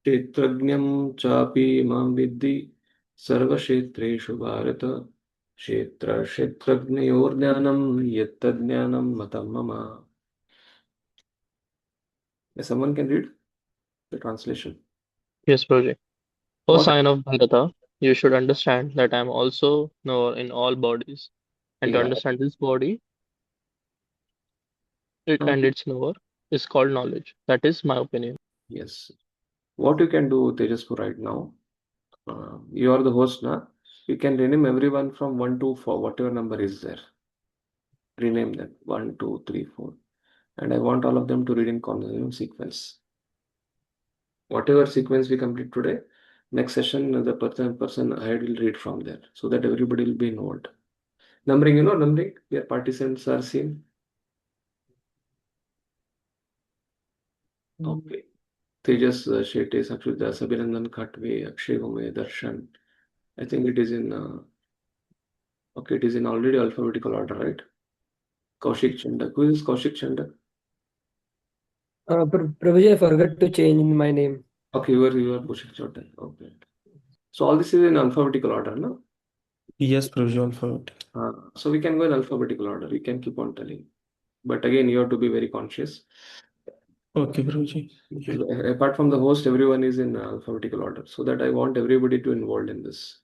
क्षेत्रज्ञं चापि मां विद्धि सर्वक्षेत्रेषु भारत क्षेत्रज्ञयोर्ज्ञानं यत्तज्ज्ञानं मतं मम. Yes, someone can read the translation. Yes, Prabhuji. O What? sign of Bharata, you should understand that I am also knower in all bodies. And to Yeah. understand this body and its knower is called knowledge. That is my opinion. Yes. What you can do, Tejaspu, right now? You are the host now. You can rename everyone from 1 to 4, whatever number is there. Rename them 1, 2, 3, 4. And I want all of them to read in consecutive sequence. Whatever sequence we complete today, next session the person ahead will read from there, so that everybody will be involved. Numbering, numbering where participants are seen. Okay. Tejas Shetty, Sakshi, Abhinandan Khatwe, Akshay Gome, Darshan. I think it is in okay, it is in already alphabetical order, right? Kaushik Chandak. Who is Kaushik Chandak? Prabhuji, I forgot to change my name. Okay, you are Kaushik Chandak. Okay. So all this is in alphabetical order, no? Yes, Prabhuji, alphabetical. So we can go in alphabetical order. We can keep on telling. But again, you have to be very conscious. Okay, Prabhuji. Apart from the host, everyone is in alphabetical order. So that I want everybody to involved in this.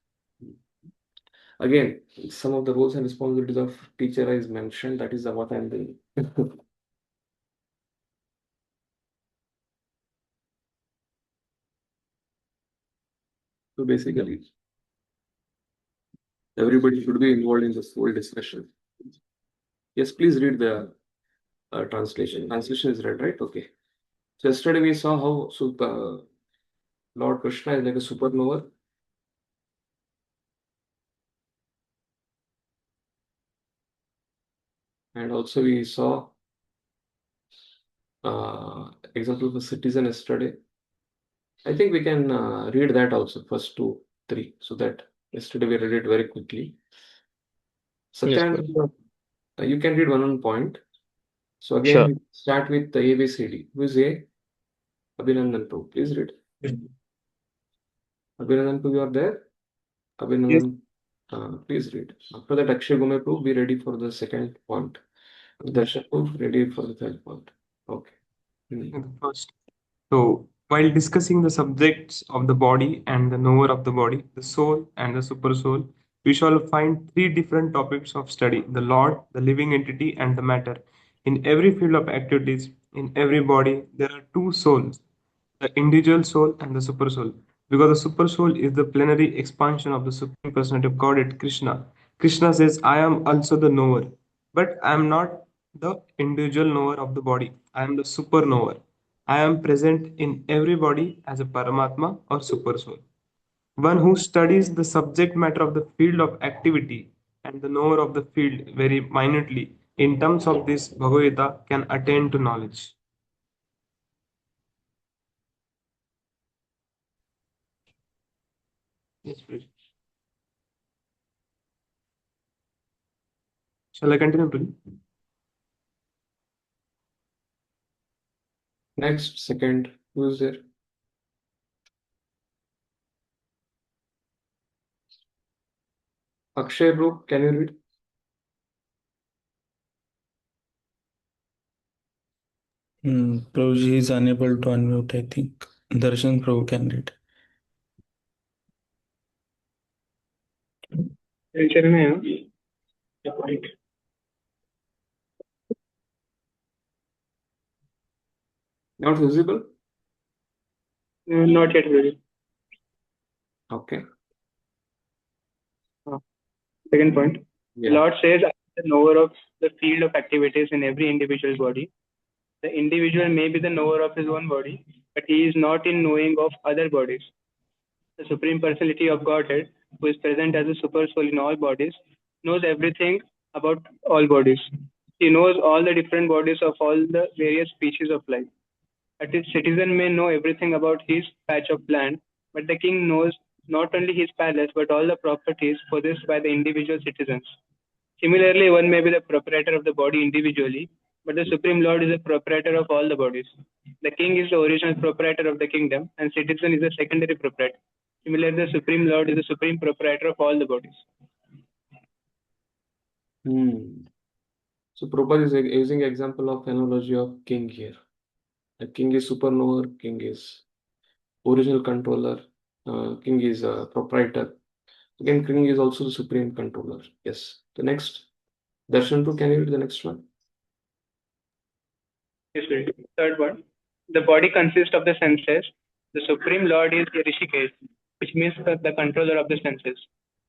Again, some of the roles and responsibilities of teacher is mentioned. That is what I'm doing. So basically, everybody should be involved in this whole discussion. Yes, please read the translation. Translation is read, right? Okay. So yesterday we saw how Lord Krishna is like a supernova. And also we saw example of a citizen yesterday. I think we can read that also, first 2, 3, so that yesterday we read it very quickly. Yes, Satya, Prabhuji. you can read one point. So again, Sure. we start with the ABCD. Who is A? Abhinandan Prabhu. Please read. Abhinandan Prabhu, you are there? Abhinandan, please read. After that, Akshay Gume Prabhu, be ready for the second point. Darshan Prabhu, ready for the third point. Okay. First. So, while discussing the subjects of the body and the knower of the body, the soul and the super soul, we shall find three different topics of study: the Lord, the living entity, and the matter. In every field of activities, in every body, there are two souls: the individual soul and the super soul. Because the super soul is the plenary expansion of the Supreme Personality of Godhead, Krishna. Krishna says, I am also the knower, but I am not the individual knower of the body. I am the super knower. I am present in everybody as a Paramatma or super soul. One who studies the subject matter of the field of activity and the knower of the field very minutely in terms of this Bhagavad Gita can attain to knowledge. Yes, please. Shall I continue, please? Next, second, who is there? Akshay Prabhu, can you read? Prabhuji is unable to unmute, I think. Darshan Prabhu can read. Not visible? Not yet ready. Okay. Second point. Yeah. The Lord says, I am the knower of the field of activities in every individual body. The individual may be the knower of his own body, but he is not in knowing of other bodies. The Supreme Personality of Godhead, who is present as a super soul in all bodies, knows everything about all bodies. He knows all the different bodies of all the various species of life. A citizen may know everything about his patch of land, but the king knows not only his palace but all the properties possessed by the individual citizens. Similarly, one may be the proprietor of the body individually, but the Supreme Lord is the proprietor of all the bodies. The king is the original proprietor of the kingdom, and citizen is the secondary proprietor. Similarly, the Supreme Lord is the supreme proprietor of all the bodies. So Prabhupada is using example of analogy of king here. The king is superknower, king is original controller, king is a proprietor. Again, king is also the supreme controller. Yes. The next, Darshan 2, can you read the next one? Yes, sir. Third one. The body consists of the senses. The Supreme Lord is Rishikesh, which means the controller of the senses.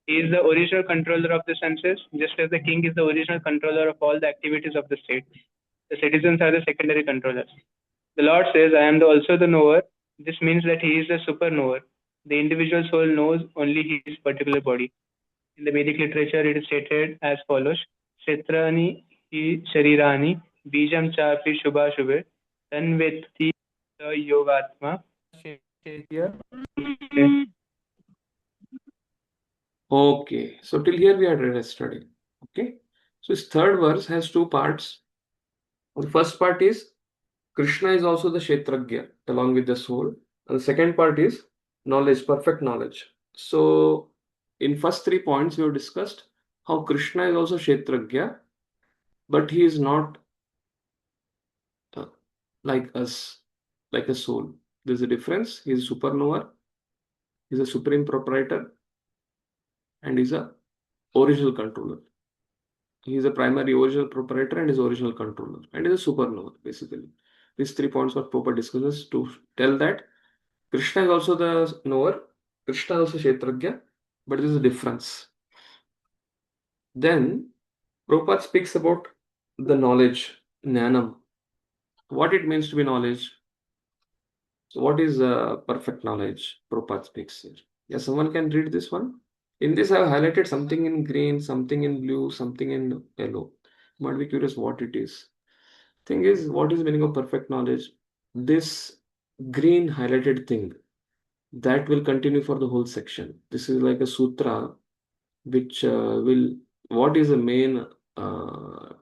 He is the original controller of the senses, just as the king is the original controller of all the activities of the state. The citizens are the secondary controllers. The Lord says, I am also the knower. This means that he is the super knower. The individual soul knows only his particular body. In the Vedic literature, it is stated as follows: Kshetrani hi sharirani bijam chapi shubha shubhe tanvetti yogatma. Okay. So till here we are read study. Okay. So his third verse has two parts. The first part is Krishna is also the Kshetragya along with the soul. And the second part is knowledge, perfect knowledge. So in first 3 points we have discussed how Krishna is also Kshetragya, but he is not like us, like a soul. There's a difference. He is a superknower, he is a supreme proprietor, and he is a original controller. He is a primary original proprietor and is original controller, and is a superknower basically. These 3 points what Prabhupada discusses to tell that Krishna is also the knower, Krishna is also Kshetragya, but there is a difference. Then Prabhupada speaks about the knowledge, Jnanam, what it means to be knowledge. So what is perfect knowledge? Prabhupada speaks here. Yeah, someone can read this one. In this, I have highlighted something in green, something in blue, something in yellow. You might be curious what it is. Thing is, what is the meaning of perfect knowledge? This green highlighted thing, that will continue for the whole section. This is like a sutra which will, what is the main uh,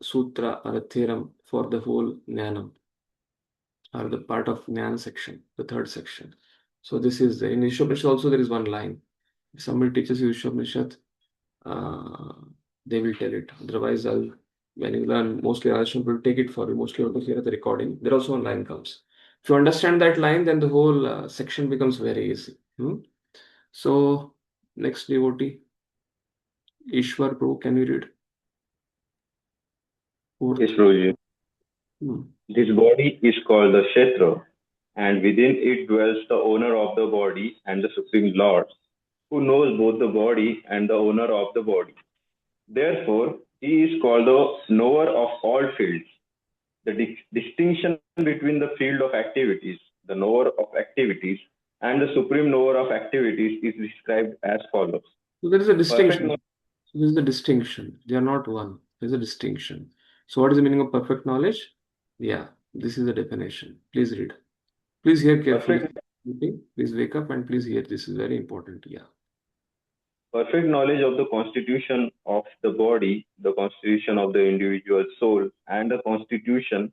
sutra or a theorem for the whole Jnanam, or the part of Jnana section, the third section. So this is, in Ishopnishad also there is one line. If somebody teaches you Ishopnishad, they will tell it. Otherwise, when you learn, mostly Ashram will take it for you, mostly you hear the recording. There also one line comes. If you understand that line, then the whole section becomes very easy. So, next devotee, Ishwar Prabhu, can you read? Yes, Prabhuji. This body is called the Kshetra, and within it dwells the owner of the body and the Supreme Lord, who knows both the body and the owner of the body. Therefore, he is called the knower of all fields. The distinction between the field of activities, the knower of activities, and the supreme knower of activities is described as follows. So there is a distinction. Perfect So there is a distinction. They are not one. There is a distinction. So what is the meaning of perfect knowledge? Yeah, this is the definition. Please read. Please hear carefully. Okay? Please wake up and please hear. This is very important. Yeah. Perfect knowledge of the constitution of the body, the constitution of the individual soul, and the constitution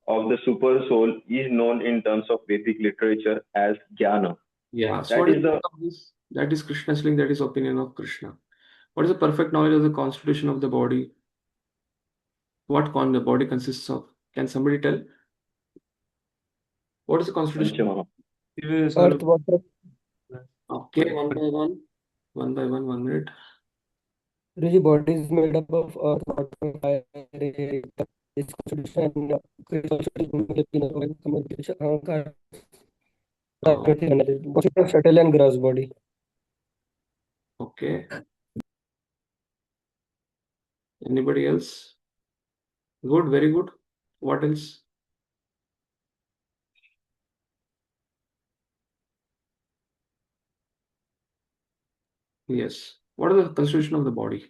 of the super soul is known in terms of Vedic literature as jnana. Yeah. So that is Krishna's feeling, that is opinion of Krishna. What is the perfect knowledge of the constitution of the body? What the body consists of? Can somebody tell? What is the constitution? Earth, water. Okay, one by one. One by one, 1 minute. The body is made up of earth, water, fire, air. This constitution communication, ahankar, subtle and gross body. Okay. Anybody else? Good, very good. What else? Yes. What is the constitution of the body?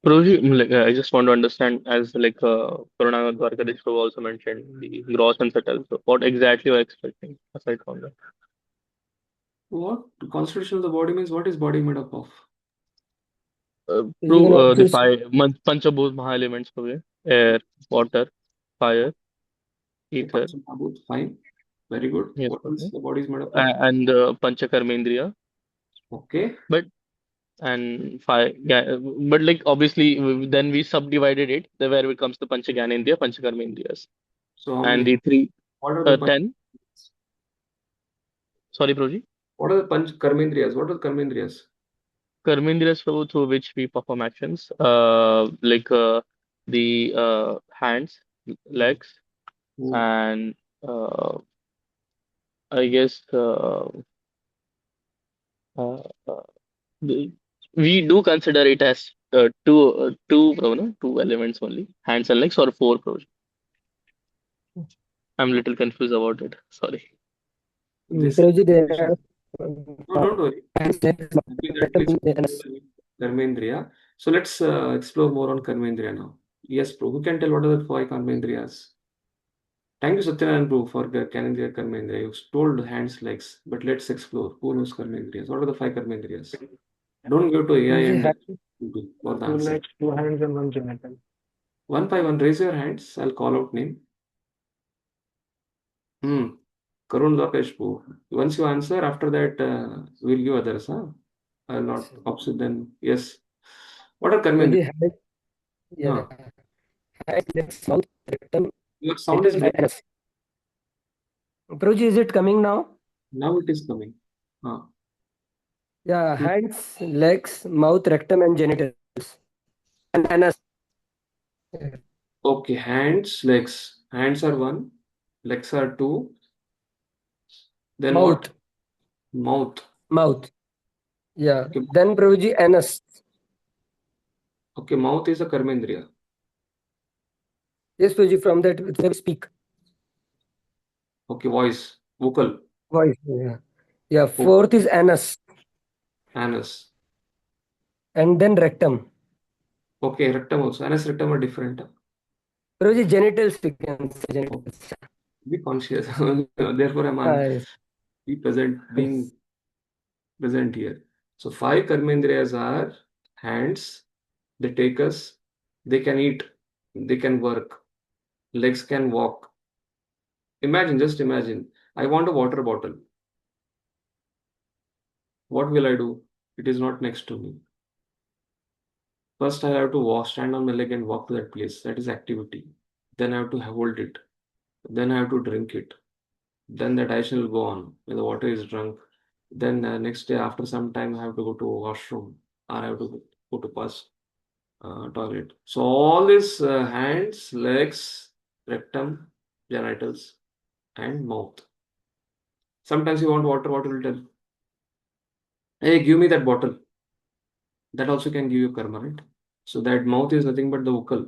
Prabhuji, I just want to understand, as Karuna Dwarkadish Prabhu also mentioned, the gross and subtle. So what exactly you are expecting aside from that? What? The constitution of the body means what is body made up of? You Prove can also the five Panchabhut Maha elements हो गए, air, water, fire, ether. Panchabhut, fine. Very good. Yes, What else okay. the body is made up of? And Panchakarmendriya, Okay. but and five. But like obviously, then we subdivided it. Where it comes to Panchagyanendriya, Panchakarmendriyas, So how and many? the three What are the 10. Sorry, Proji. What are the karmendriyas? What are the karmendriyas? Karmendriyas through which we perform actions, like the hands, legs, Hmm. and uh, I guess uh, uh, we do consider it as two elements only, hands and legs, or four. Proji. I'm a little confused about it. Sorry. This is Prabhuji, there definition. are No, don't worry. hands, legs, Happy that we spoke about the karmendriya. So let's explore more on karmendriya now. Yes, Prabhu, who can tell what are the five karmendriyas? Thank you, Satyanarayana Prabhu, for the Karmendriya Karmendriya. You told hands, legs, but let's explore. Who knows karmendriyas? What are the five karmendriyas? Don't go to AI Prabhuji, and hands, Google for the Two answer. legs, two hands, and one genital. One by one, raise your hands. I'll call out name. Hmm. Karun Lokesh Prabhu. Once you answer, after that, we'll give others. Huh? I'll not opposite then. Yes. What are Prabhuji, karmendriyas? hands, yeah, Huh. hands, legs, mouth, rectum, Your sound is genitals, breaking. and anus. Prabhuji, is it coming now? Now it is coming. Huh. Yeah, hands, legs, mouth, rectum, and genitals, and anus. Okay, hands, legs. Hands are one, legs are two. Then what? Mouth, Mouth. mouth. Yeah. Okay, Then Prabhuji, anus. okay, mouth is a karmendriya. Yes, Prabhuji, from that we speak. Okay, voice, vocal, Voice. Yeah. Yeah. okay, Fourth is anus, anus. and then rectum. Okay, rectum also. Anus, rectum are different. Prabhuji, genitals, we can say Okay, genitals. be conscious. Therefore, I'm on. Yes. Be present, being present here. So five karmendriyas are hands. They take us. They can eat. They can work. Legs can walk. Imagine, just imagine. I want a water bottle. What will I do? It is not next to me. First, I have to walk, stand on my leg and walk to that place. That is activity. Then I have to hold it. Then I have to drink it. Then the digestion will go on. When the water is drunk, then next day after some time I have to go to washroom or I have to go to pass toilet. So all these hands, legs, rectum, genitals, and mouth. Sometimes you want water. What will tell? Hey, give me that bottle. That also can give you karma, right? So that mouth is nothing but the vocal.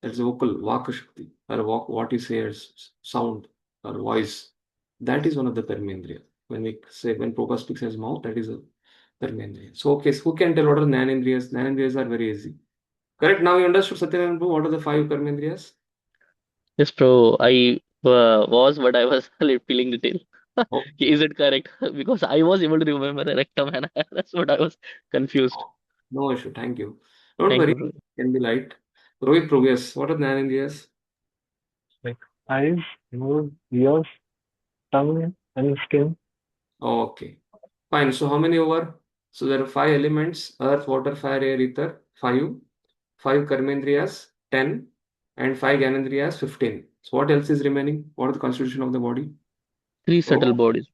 That's the vocal, vaka shakti, or what you say as sound or voice. That is one of the karmendriya. When we say, when Prabhupada speaks as mouth, that is a karmendriya. So, okay, so who can tell what are jnanendriyas? Jnanendriyas are very easy. Correct? Now you understood, Satyanarayana Prabhu, what are the five karmendriyas? Yes, bro. I was, but I was feeling the tail. Okay. Is it correct? Because I was able to remember a rectum, and that's what I was confused. No issue. Thank you. Don't Thank worry. you, bro. Can be light. Rohit Prabhu, yes. What are jnanendriyas? Like eyes, nose, ears, tongue, and skin. Okay. Fine. So how many over? So there are five elements: earth, water, fire, air, ether. Five karmendriyas, 10, and five gyanendriyas, 15. So what else is remaining? What is the constitution of the body? Three subtle Oh, bodies.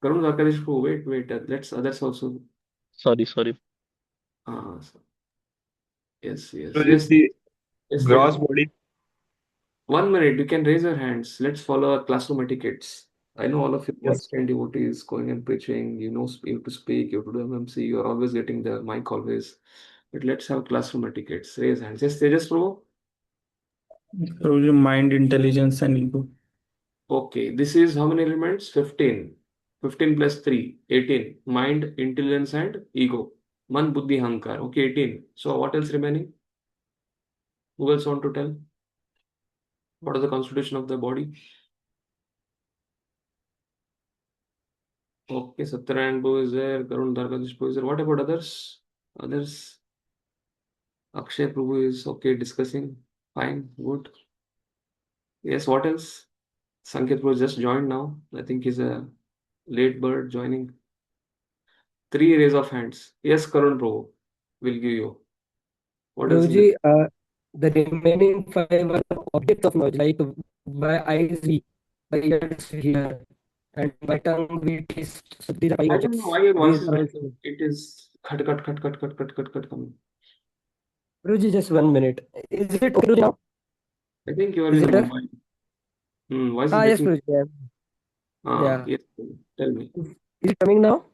Karun Vakarish, wait. Let's others also. Sorry. So- yes, So yes, this is yes, the yes. gross body. 1 minute. You can raise your hands. Let's follow our classroom etiquettes. I know all of you Yes. voice trained devotees going and preaching. You have to speak. You have to do MMC. You are always getting the mic always. But let's have classroom etiquettes. Raise hands. Yes, Tejas Prabhu. Prabhuji, mind, intelligence, and ego. Okay, this is how many elements? 15. 15 plus 3, 18. Mind, intelligence, and ego. Man, buddhi, hankar. Okay, 18. So what else remaining? Who else want to tell? What is the constitution of the body? Okay, Satyanarayana Bhu is there. Karun Dargadish Bhu is there. What about others? Others, Akshay Prabhu is okay discussing. Fine, good. Yes, what else? Sanket Prabhu just joined now. I think he's a late bird joining. 3 raise of hands. Yes, Karun Prabhu will give you. What else? Prabhuji, the remaining five are objects of knowledge, like by eyes we, by ears we hear, and by tongue we taste. So these are five I don't know objects. why your voice These is are breaking. also. It is cut, cut, cut, cut, cut, cut, cut, cut coming. Prabhuji, just 1 minute. Is it okay now? I think you are Is in a it there? mobile. Voice is Yes, breaking. Prabhuji. Yeah. Yes, tell me. Is it coming now?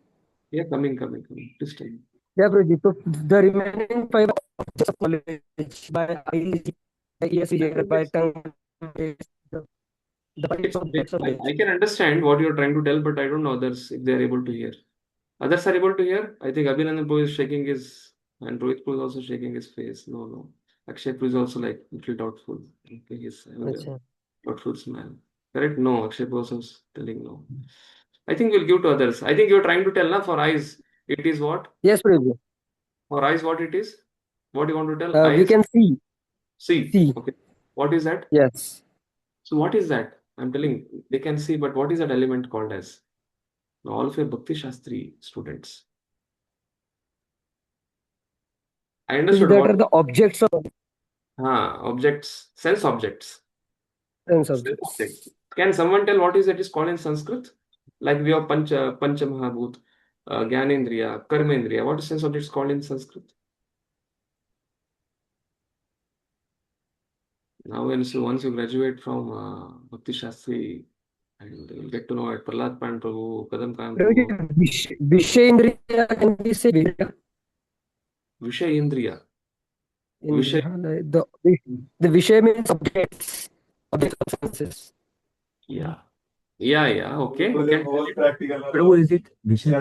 Yeah, coming. Please tell me. Yeah, Prabhuji. So the remaining five objects of knowledge by eyes, by ears we I hear, think by tongue we taste. The five objects of knowledge. I can understand what you're trying to tell, but I don't know others if they are able to hear. Others are able to hear. I think Abhinandan Prabhu is shaking his, and Rohit Prabhu is also shaking his face. No. Akshay Prabhu is also like little doubtful. Okay, he's having a Achha. doubtful smile. Correct? No, Akshay Prabhu also is telling no. I think we'll give to others. I think you're trying to tell, na, for eyes, it is what? Yes, Prabhuji. For eyes, what it is? What you want to tell? We Eyes? can see. See. Okay. What is that? Yes. So what is that? I'm telling, they can see, but what is that element called as? Now, all of your Bhakti Shastri students. I understood That what are the objects of objects, sense objects. sense Sense objects. objects. Can someone tell what is that is called in Sanskrit? Like we have Pancha Mahabhut, Gyanendriya, Karmendriya. What is sense objects called in Sanskrit? Now, once you graduate from Bhakti Shastri, and you'll get to know it. Prahlad Pan Prabhu, Kadam Kan Prabhu, Vishayendriya, can we say Vishaya? Vishay Indriya. Vishay. The Vishay means objects of senses. Yeah. Okay. Prabhu, is it Vishay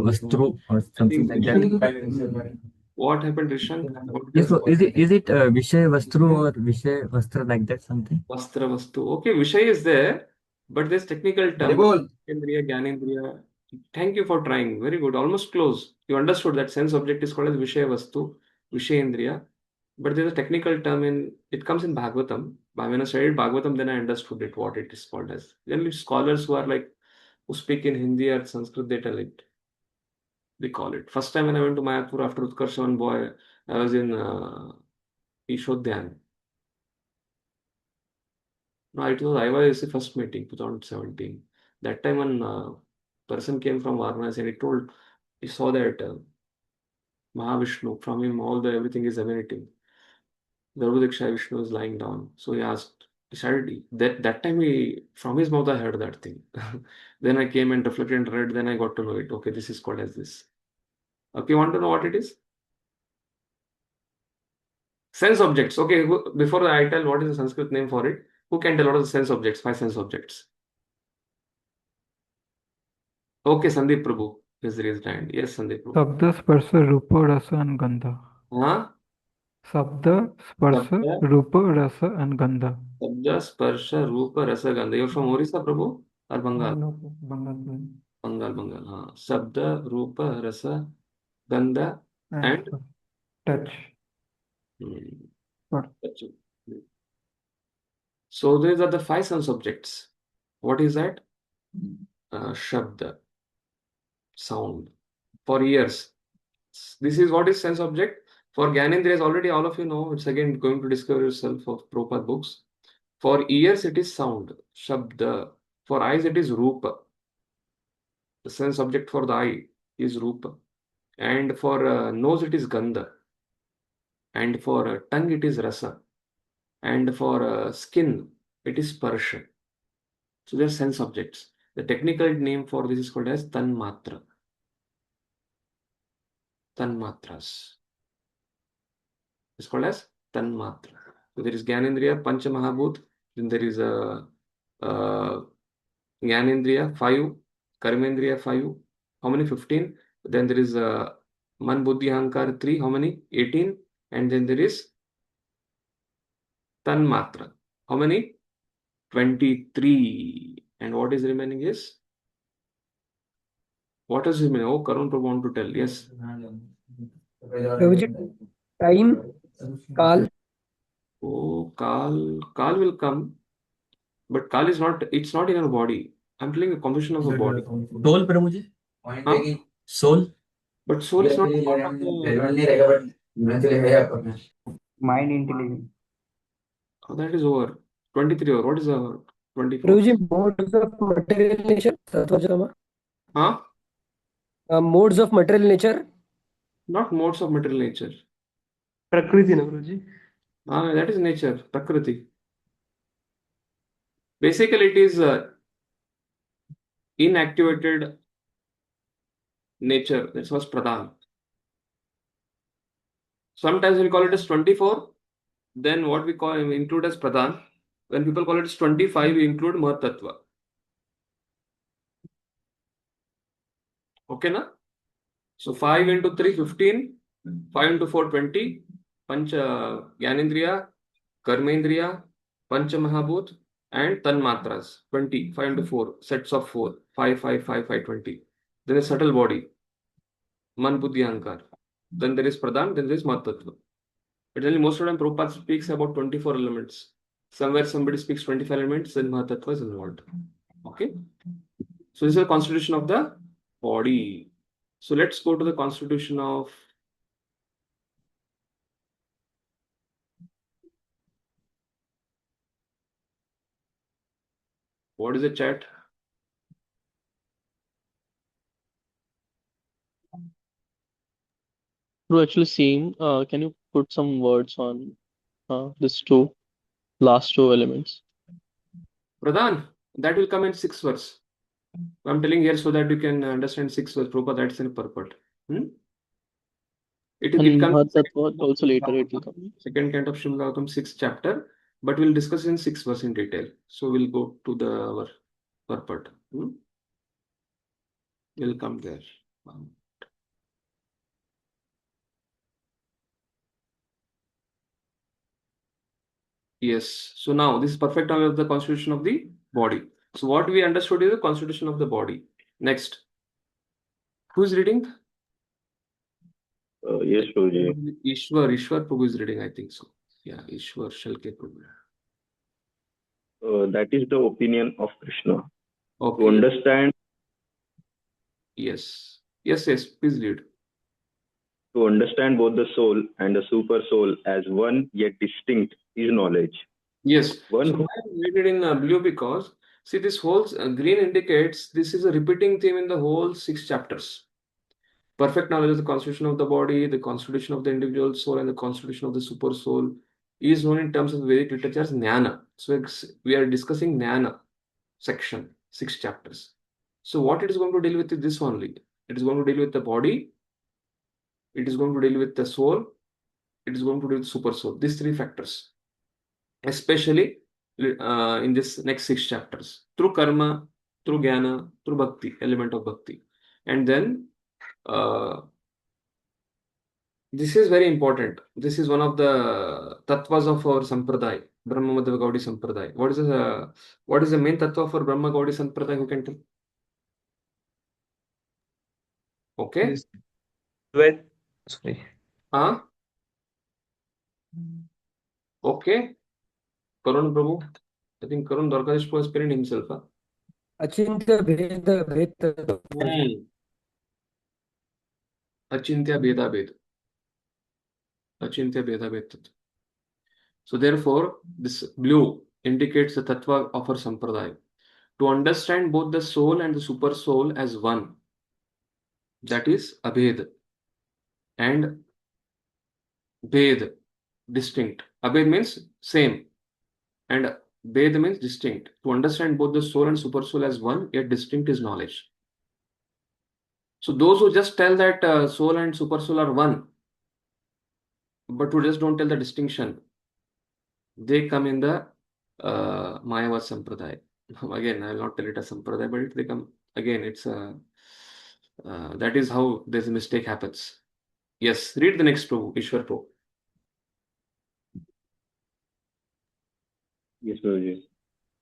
Vastru or something like that? What happened, Rishank? Yes, so is it Vishay Vastru or Vishay Vastra like that something? Vastra Vastu. Okay, Vishay is there, but there's technical term. Indriya, Gyanendriya. Thank you for trying. Very good. Almost close. You understood that sense object is called as Vishay Vastu, Vishay Indriya. But there's a technical term it comes in Bhagavatam. But when I studied Bhagavatam, then I understood what it is called as. Generally, scholars who speak in Hindi or Sanskrit, they tell it. They call it. First time when I went to Mayapur after Utkarshan boy, I was in Ishodhyan. No, it was IYSC first meeting, 2017. That time one person came from Varanasi and he saw that Mahavishnu, from him everything is emanating. Garbudaksha Vishnu is lying down. So he started, that time from his mouth I heard that thing. Then I came and reflected and read, then I got to know it. Okay, this is called as this. Okay, you want to know what it is? Sense objects. Okay, before I tell what is the Sanskrit name for it, who can tell what are the sense objects? 5 sense objects. Okay, Sandeep Prabhu is raised hand. Yes, Sandeep Prabhu. Sabda, Sparsha, Rupa, Rasa and Gandha. Huh? Sabda, Sparsha, Rupa, Rasa and Gandha. Sabda, Sparsha, Rupa, Rasa, Gandha. You're from Orissa, Prabhu? Or Bengal? No, Bengal. Bengal. Sabda, Rupa, Rasa, Gandha and touch. Touch. So these are the 5 sense objects. What is that? Shabda, sound. For ears, this is what is sense object. For Gyanendriyas, already all of you know. It's again going to discover yourself of Prabhupada books. For ears, it is sound, Shabda. For eyes, it is Rupa. The sense object for the eye is Rupa. And for nose, it is Gandha. And for tongue, it is Rasa. And for skin, it is Sparsha. So they are sense objects. The technical name for this is called as Tanmatra. Tanmatras. It's called as Tanmatra. So there is Gyanendriya, Pancha Mahabhut. Then there is Gyanendriya, 5. Karmendriya, 5. How many? 15. Then there is Man Buddhi Ahankar, 3. How many? 18. And then there is Tanmatra. How many? 23. And what is remaining is What does it mean? Oh, Karun Prabhu want to tell. Yes. Prabhuji, time, Kal. Oh, Kal will come, but Kal is not, it's not in our body. I'm telling a composition of a body. Soul पर मुझे point है Huh? कि soul But soul is not part of the. Relevant नहीं रहेगा but eventually है आपका में Mind intelligence. Oh, that is over. 23 over. What is the 24? Prabhuji, modes of material nature. Sattva, Huh? modes of material nature. Not modes of material nature. Prakriti, na Guruji? That is nature, Prakriti. Basically, it is inactivated nature. That's what's Pradhan. Sometimes we call it as 24. Then what we include as Pradhan. When people call it as 25, we include Mahat Tattva. Okay, na? So 5 into 3, 15. 5 into 4, 20. Pancha Gyanendriya, Karmendriya, Pancha Mahabhut, and Tanmatras. 20. 5 into 4. Sets of 4. 5, 5, 5, 5, 20. Then a subtle body. Man, Buddhi, Ahankar. Then there is Pradhan, then there is Mahat Tattva. But then most of the time Prabhupada speaks about 24 elements. Somewhere somebody speaks 25 elements, then Mahat Tattva is involved. Okay? So this is the constitution of the body. So let's go to the constitution of what is the chat? To actually seeing, can you put some words on this last two elements? Pradhan, that will come in 6th verse. I'm telling here so that you can understand 6th verse. Prabhupada, that's in purport. It And comes Mahat Tattva also later it will come. second canto of Srimad Bhagavatam, 6th chapter, but we'll discuss in 6th verse in detail. So we'll go to the purport. We'll come there. Yes. So now this is perfect knowledge of the constitution of the body. So what we understood is the constitution of the body. Next. Who is reading? Yes, Prabhuji. Ishwar Prabhu is reading, I think so. Yeah, Ishwar Shalke Prabhu. That is the opinion of Krishna. Okay. To understand, Yes. Yes, please read. to understand both the soul and the super soul as one yet distinct is knowledge. Yes. One So who I read it in blue because see this whole green indicates this is a repeating theme in the whole 6 chapters. Perfect knowledge of the constitution of the body, the constitution of the individual soul, and the constitution of the super soul is known in terms of the Vedic literature as Jnana. So we are discussing Jnana section, 6 chapters. So what it is going to deal with is this only. It is going to deal with the body, it is going to deal with the soul, it is going to deal with super soul. These 3 factors, especially in this next 6 chapters, through karma, through jnana, through bhakti, element of bhakti. And then this is very important. This is one of the tattvas of our sampradaya, Brahma Madhva Gaudiya Sampradaya. What is the main tattva for Brahma Gaudiya Sampradaya? Who can tell? Okay. This Dvait. Sorry. Huh? Okay. Karun Prabhu. I think Karun Dwarkadish was explaining himself. Huh? Achintya Bheda Bheda. Achintya Bheda Bhed. Achintya Bheda Bhed. So therefore, this blue indicates the tattva of our sampradaya. To understand both the soul and the super soul as one, that is abhed, and bhed, distinct. Abhed means same, and bhed means distinct. To understand both the soul and super soul as one, yet distinct is knowledge. So those who just tell that soul and super soul are one, but who just don't tell the distinction, they come in the Mayavad Sampradaya. Again, I will not tell it as Sampradaya, but they come again. It's that is how this mistake happens. Yes, read the next Prabhu, Ishwar Prabhu. Yes, Prabhuji.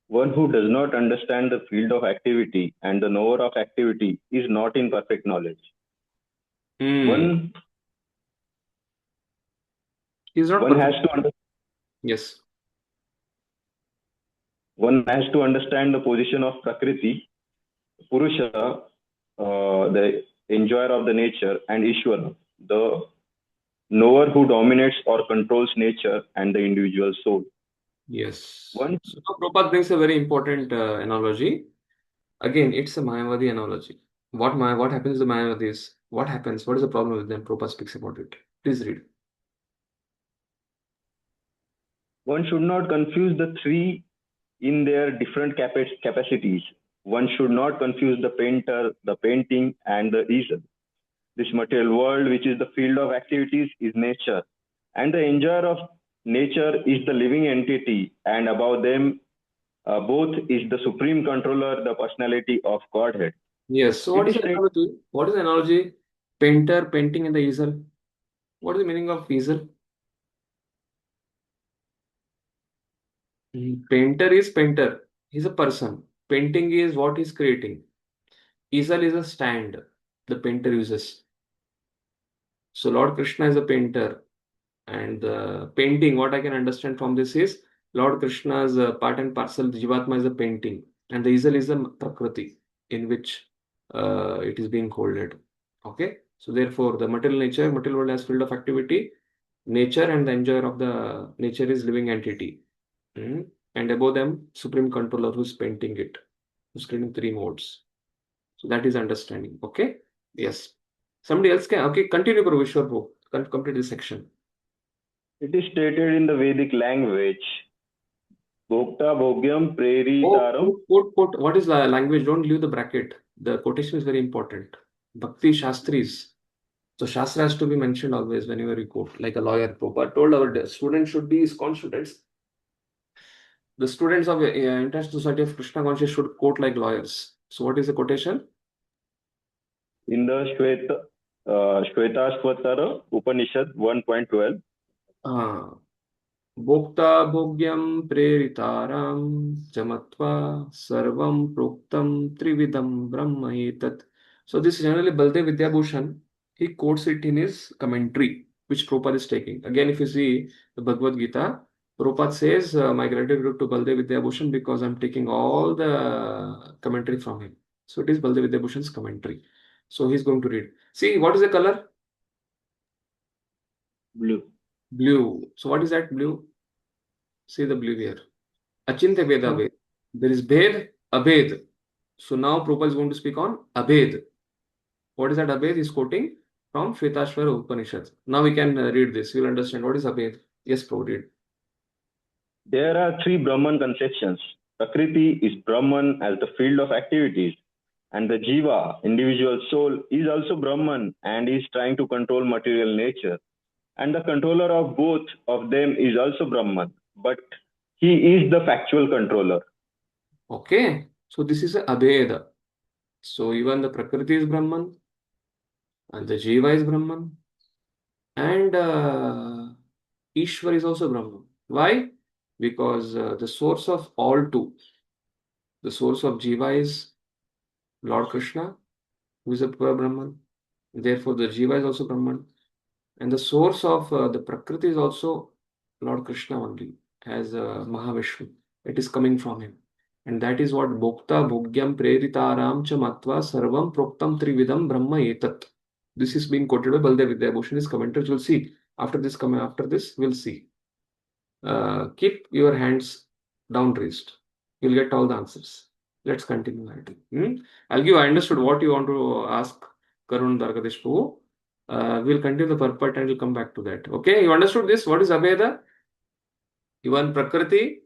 One who does not understand the field of activity and the knower of activity is not in perfect knowledge. One He's not one has perfect. to Yes. one has to understand the position of Prakriti, Purusha, the enjoyer of the nature, and Ishvara, the knower who dominates or controls nature and the individual soul. Yes. One So Prabhupada brings a very important analogy. Again, it's a Mayavadi analogy. What happens to the Mayavadis? What happens? What is the problem with them? Prabhupada speaks about it. Please read. one should not confuse the three in their different capacities. One should not confuse the painter, the painting, and the easel. This material world, which is the field of activities, is nature, and the enjoyer of nature is the living entity, and above them both is the supreme controller, the personality of Godhead. Yes. So what is the analogy? What is the analogy? Painter, painting, and the easel. What is the meaning of easel? Painter is painter. He's a person. Painting is what he's creating. Easel is a stand the painter uses. So Lord Krishna is a painter. And the painting, what I can understand from this is Lord Krishna's part and parcel, Jivatma is a painting. And the easel is a Prakriti in which it is being holded. Okay. So therefore, the material world has field of activity, nature, and the enjoyer of the nature is living entity. And above them, supreme controller who's painting it, who's creating three modes. So that is understanding. Okay. Yes. Somebody else can. Okay. Continue, Prabhu Vishwar Prabhu. Complete this section. It is stated in the Vedic language. Bhokta bhogyam preritaram. Quote. What is the language? Don't leave the bracket. The quotation is very important. Bhakti Shastris. So Shastra has to be mentioned always whenever you quote, like a lawyer. Prabhupada told our students should be ISKCON students. The students of International Society of Krishna Consciousness should quote like lawyers. So what is the quotation? In the Shvetashvatara Upanishad 1.12. Bhokta bhogyam preritaram jamatva sarvam proktam trividam brahma etat. So this is generally Baldev Vidyabhushan. He quotes it in his commentary, which Prabhupada is taking. Again, if you see the Bhagavad Gita, Prabhupada says, my gratitude to Baldev Vidyabhushan because I'm taking all the commentary from him. So it is Baldev Vidyabhushan's commentary. So he's going to read. See, what is the color? Blue. Blue. So what is that blue? See the blue here. Achintya Veda Ved. There is Bhed, Abhed. So now Prabhupada is going to speak on Abhed. What is that Abhed? He's quoting from Shvetashvara Upanishad. Now we can read this. You'll understand what is Abhed. Yes, Prabhu, read. There are three Brahman conceptions. Prakriti is Brahman as the field of activities, and the Jiva, individual soul, is also Brahman and is trying to control material nature. And the controller of both of them is also Brahman, but he is the factual controller. Okay, so this is a Abheda. So even the Prakriti is Brahman, and the Jiva is Brahman, and Ishwar is also Brahman. Why? Because the source of all two, the source of Jiva is Lord Krishna, who is a pure Brahman. Therefore, the Jiva is also Brahman. And the source of the Prakriti is also Lord Krishna only, as Mahavishnu. It is coming from him. And that is what Bhokta Bhogyam Preritaram Cha Matva Sarvam Proktam Trividam Brahma Etat. This is being quoted by Baldev Vidyabhushan. His commentary, you'll see. After this, we'll see. Keep your hands down raised. You'll get all the answers. Let's continue. I understood what you want to ask, Karun Dargadesh Prabhu. We'll continue the purport and we'll come back to that. Okay, you understood this? What is Abheda? Even Prakriti,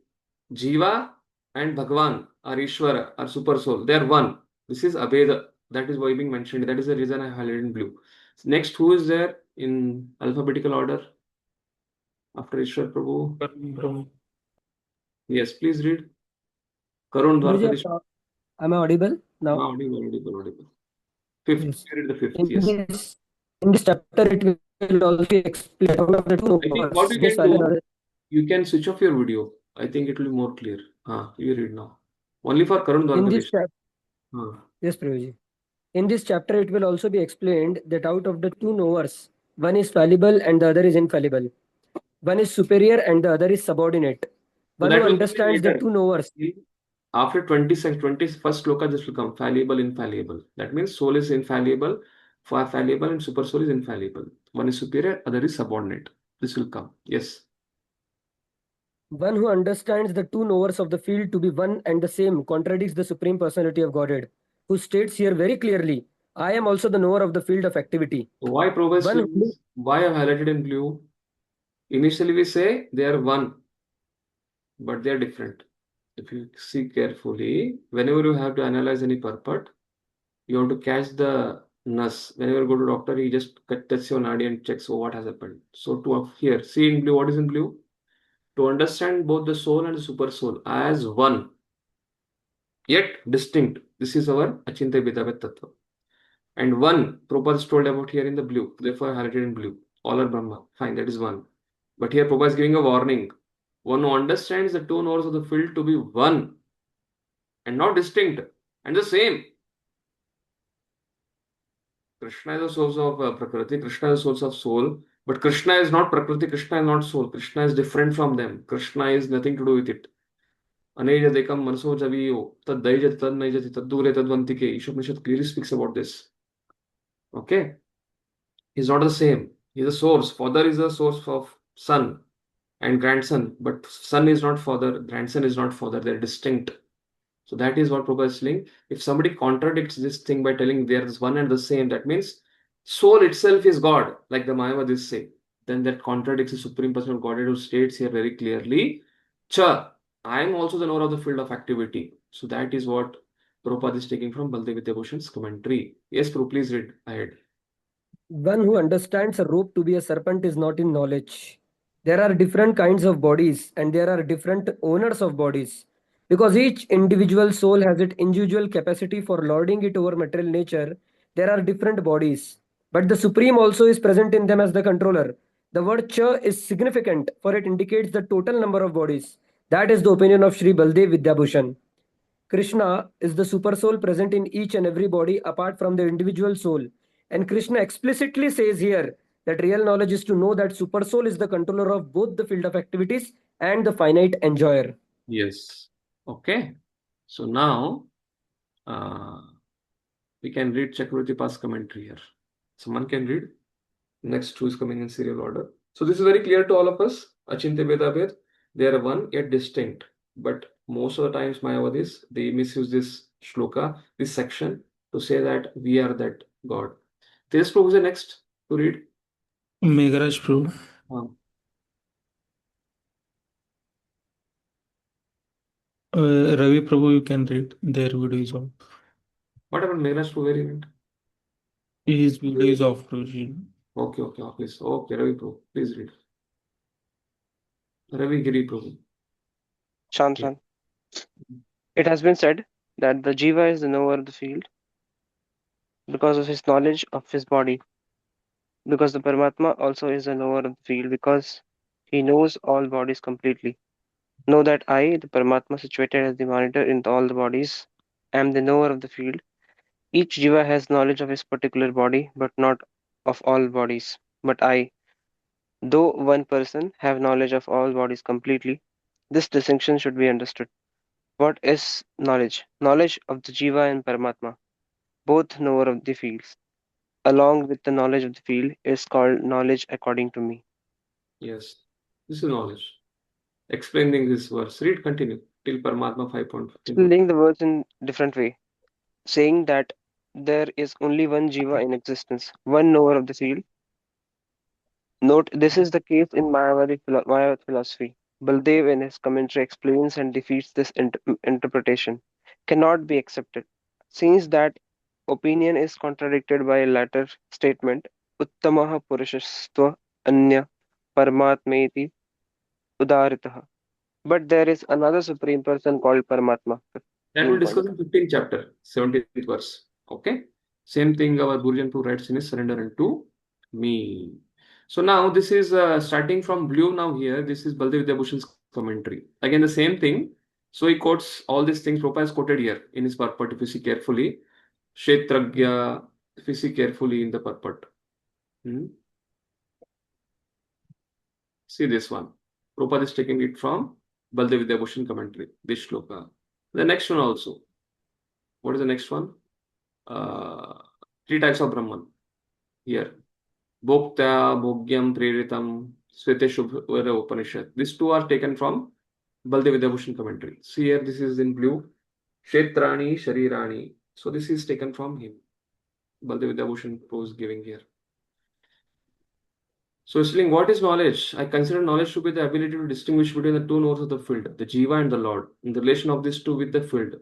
Jiva, and Bhagwan or Ishvara or Super Soul. They are one. This is Abheda. That is why being mentioned. That is the reason I highlighted in blue. Next, who is there in alphabetical order? After Ishwar Prabhu. Yes, please read. Karun Dwarkadish. Am I audible now? Audible. Fifth. Yes. Read the fifth. Yes. In this chapter, it will also explain I think what you can do, you can switch off your video. I think it will be more clear. You read now. Only for Karun In this Dwarkadish. chapter, yes, Prabhuji. In this chapter, it will also be explained that out of the two knowers, one is fallible and the other is infallible. One is superior and the other is subordinate. So One that who will come understands the later. two knowers. After 21st sloka, this will come fallible, infallible. That means soul is infallible, fallible, and super soul is infallible. One is superior, other is subordinate. This will come. Yes. One who understands the two knowers of the field to be one and the same contradicts the Supreme Personality of Godhead, who states here very clearly, I am also the knower of the field of activity. Why progress? One who, Why I have highlighted in blue? Initially, we say they are one, but they are different. If you see carefully, whenever you have to analyze any purport, you have to catch the nurse. Whenever you go to doctor, he just touches your nadi and checks, oh, what has happened. So to here, see in blue, what is in blue? To understand both the soul and the super soul as one, yet distinct. This is our Achintya Bhedavet Tattva. And one, Prabhupada is told about here in the blue, therefore highlighted in blue. All are Brahma. Fine, that is one. But here Prabhupada is giving a warning. One who understands the two knowers of the field to be one and not distinct and the same. Krishna is the source of Prakriti, Krishna is the source of soul, but Krishna is not Prakriti, Krishna is not soul. Krishna is different from them. Krishna is nothing to do with it. Anejadekam manso javiyo, tad daijati, tad naijati, tad dure, tad vantike. Ishopanishad clearly speaks about this. Okay? He's not the same. He's the source. Father is the source of son and grandson, but son is not father, grandson is not father. They're distinct. So that is what Prabhupada is saying. If somebody contradicts this thing by telling there is one and the same, that means soul itself is God, like the Mayavadis say. Then that contradicts the Supreme Personal Godhead, who states here very clearly, Cha, I am also the knower of the field of activity. So that is what Prabhupada is taking from Baldev Vidyabhushan's commentary. Yes, Prabhupada, please read ahead. one who understands a rope to be a serpent is not in knowledge. There are different kinds of bodies and there are different owners of bodies. Because each individual soul has its individual capacity for lording it over material nature, there are different bodies. But the Supreme also is present in them as the controller. The word Cha is significant, for it indicates the total number of bodies. That is the opinion of Sri Baldev Vidyabhushan. Krishna is the super soul present in each and every body apart from the individual soul. And Krishna explicitly says here that real knowledge is to know that super soul is the controller of both the field of activities and the finite enjoyer. Yes. Okay. So now we can read Chakravarti Pa's commentary here. Someone can read. Next who is coming in serial order. So this is very clear to all of us. Achintya Bhedabhed, they are one yet distinct. But most of the times Mayavadis, they misuse this shloka, this section, to say that we are that God. This Prabhu is the next to read. Megharaj Prabhu. Ravi Prabhu, you can read. Their video is off. What about Megharaj Prabhu? Where he went? His video is off, Prabhuji. Okay, please. Okay, Ravi Prabhu, please read. Ravi Giri Prabhu. Shantran. It has been said that the Jiva is the knower of the field because of his knowledge of his body. Because the Paramatma also is the knower of the field because he knows all bodies completely. Know that I, the Paramatma situated as the monitor in all the bodies, am the knower of the field. Each Jiva has knowledge of his particular body, but not of all bodies. But I, though one person, have knowledge of all bodies completely. This distinction should be understood. What is knowledge? Knowledge of the Jiva and Paramatma, both knower of the fields, along with the knowledge of the field, is called knowledge according to me. Yes, this is knowledge. Explaining this verse. Read, continue till Paramatma 5.15. Explaining the words in different way, saying that there is only one Jiva in existence, one knower of the field. Note, this is the case in Mayavadi philosophy. Baldev in his commentary explains and defeats this interpretation. Cannot be accepted. Since that opinion is contradicted by a latter statement, Uttamaha Purushastva Anya Paramatmeti Udaritaha. But there is another supreme person called Paramatma. That will discuss in 15th chapter, 17th verse. Okay. Same thing our Gurujan Prabhu writes in his Surrender Unto Me. So now this is starting from blue now here. This is Baldev Vidyabhushan's commentary. Again the same thing. So he quotes all these things. Prabhupada is quoted here in his purport, if you see carefully. Kshetragya, if you see carefully in the purport. See this one. Prabhupada is taking it from Bhaktivedanta Bhushan commentary, this shloka. The next one also. What is the next one? Three types of Brahman. Here. Bhokta, Bhogyam, Preritam, Sveteshubhara Upanishad. These two are taken from Bhaktivedanta Bhushan commentary. See here, this is in blue. Kshetrani, Sharirani. So this is taken from him. Bhaktivedanta Bhushan was giving here. So, explaining what is knowledge? I consider knowledge to be the ability to distinguish between the two nodes of the field, the Jiva and the Lord. In the relation of these two with the field,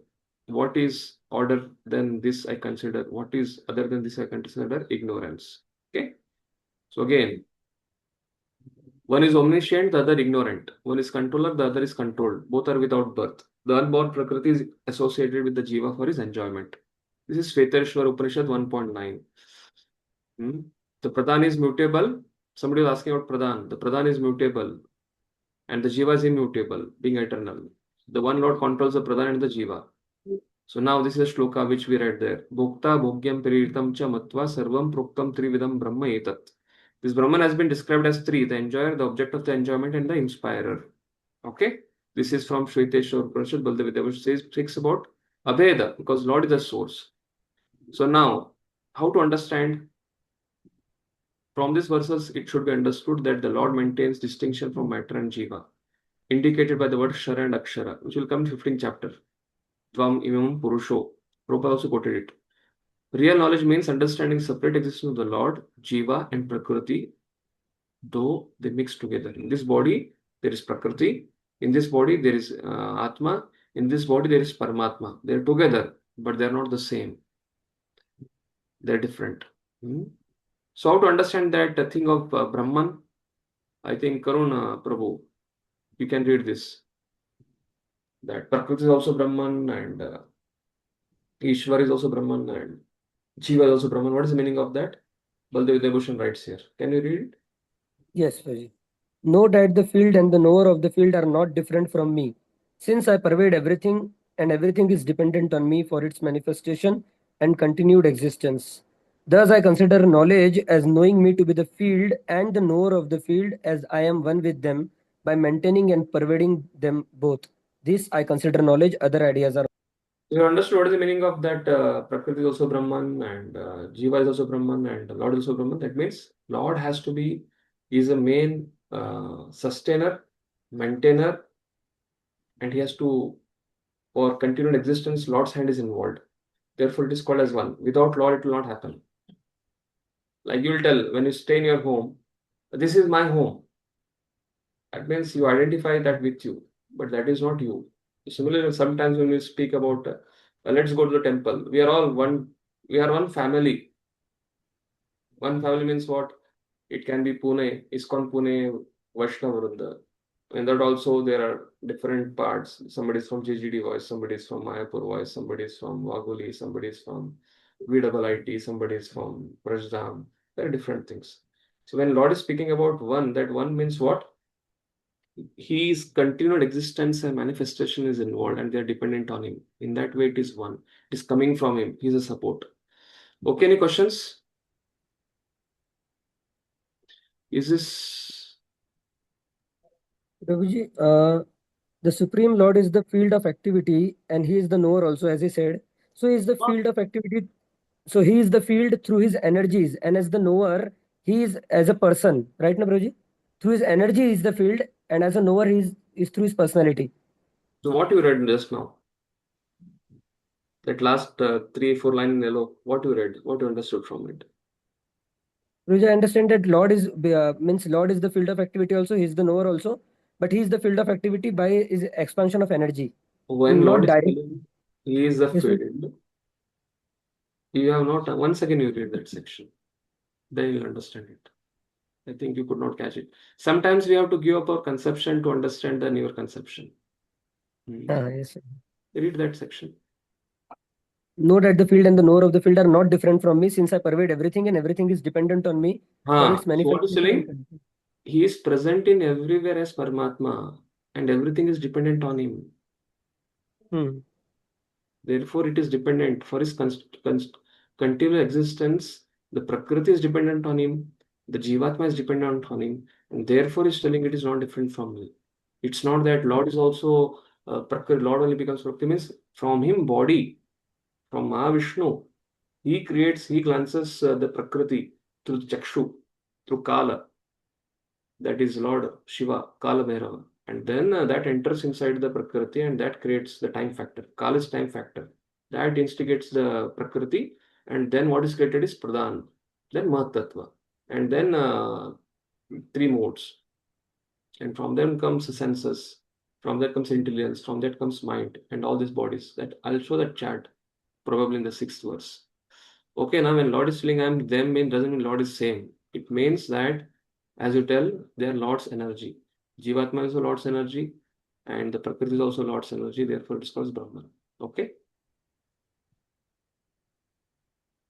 what is other than this I consider? What is other than this I consider ignorance. Okay. So again, one is omniscient, the other ignorant. One is controller, the other is controlled. Both are without birth. The unborn Prakriti is associated with the Jiva for his enjoyment. This is Shvetarshvara Upanishad 1.9. The Pradhan is mutable. Somebody was asking about Pradhan. The Pradhan is mutable and the Jiva is immutable, being eternal. The one Lord controls the Pradhan and the Jiva. So now this is a shloka which we read there. Bhokta bhogyam priritam cha matva sarvam proktam trividam brahma etat. This Brahman has been described as three: the enjoyer, the object of the enjoyment, and the inspirer. Okay? This is from Shveteshwar Upanishad. Bhaktivedanta says speaks about Abheda, because Lord is the source. So now, how to understand? From these verses, it should be understood that the Lord maintains distinction from matter and jiva, indicated by the word Shara and Akshara, which will come in 15th chapter. Tvam imam purusho. Prabhupada also quoted it. Real knowledge means understanding separate existence of the Lord, jiva, and prakriti, though they mix together. In this body, there is prakriti. In this body, there is atma. In this body, there is paramatma. They are together, but they are not the same. They are different. So how to understand that thing of Brahman? I think Karuna Prabhu, you can read this. That Prakriti is also Brahman and Ishwar is also Brahman and Jiva is also Brahman. What is the meaning of that? Bhaktivedanta Bhushan writes here. Can you read it? Yes, Prabhuji. Know that the field and the knower of the field are not different from me. Since I pervade everything and everything is dependent on me for its manifestation and continued existence. Thus, I consider knowledge as knowing me to be the field and the knower of the field as I am one with them by maintaining and pervading them both. This I consider knowledge, other ideas are. You understood what is the meaning of that Prakriti is also Brahman and Jiva is also Brahman and Lord is also Brahman. That means Lord has to be, is a main sustainer, maintainer, and he has to, for continued existence, Lord's hand is involved. Therefore, it is called as one. Without Lord, it will not happen. Like you will tell, when you stay in your home, this is my home. That means you identify that with you, but that is not you. Similarly, sometimes when we speak about, let's go to the temple, we are all one, we are one family. One family means what? It can be Pune, ISKCON Pune, Vaishnava Vrinda. And that also there are different parts. Somebody is from JGD voice, somebody is from Mayapur voice, somebody is from Waguli, somebody is from VIIT, somebody is from Prajadam. There are different things. So when Lord is speaking about one, that one means what? His continued existence and manifestation is involved and they are dependent on him. In that way, it is one. It is coming from him. He is a support. Okay, any questions? Is this? Prabhuji, the Supreme Lord is the field of activity and he is the knower also, as he said. So he is the field of activity. So he is the field through his energies, and as the knower, he is as a person, right, na Prabhuji? Through his energy is the field, and as a knower, he is through his personality. So what you read just now? That last 3-4 line in yellow, what you read? What you understood from it? Prabhuji, I understand that Lord is means Lord is the field of activity also. He is the knower also, but he is the field of activity by his expansion of energy. When Not Lord is direct. telling, he is the Yes, field. You have not, once again you read that section. Then you'll understand it. I think you could not catch it. Sometimes we have to give up our conception to understand the newer conception. yes, sir. Read that section. Know that the field and the knower of the field are not different from me, since I pervade everything and everything is dependent on me for its So what is manifestation. telling? He is present in everywhere as Paramatma and everything is dependent on him. Hmm. Therefore, it is dependent for his continual existence. The Prakriti is dependent on him. The Jivatma is dependent on him. And therefore, he's telling it is not different from me. It's not that Lord is also Prakriti. Lord only becomes Prakriti, means from him, body, from Mahavishnu, he glances the Prakriti through Chakshu, through Kala. That is Lord Shiva, Kala Bhairava. And then that enters inside the Prakriti and that creates the time factor. Kala is time factor. That instigates the Prakriti, and then what is created is Pradhan, then Mahatattva, and then three modes. And from them comes the senses, from that comes intelligence, from that comes mind, and all these bodies. That I'll show that chart probably in the 6th verse. Okay, now when Lord is telling I'm them doesn't mean Lord is same. It means that, as you tell, they are Lord's energy. Jivatma is also Lord's energy, and the Prakriti is also Lord's energy, therefore it is called Brahman. Okay?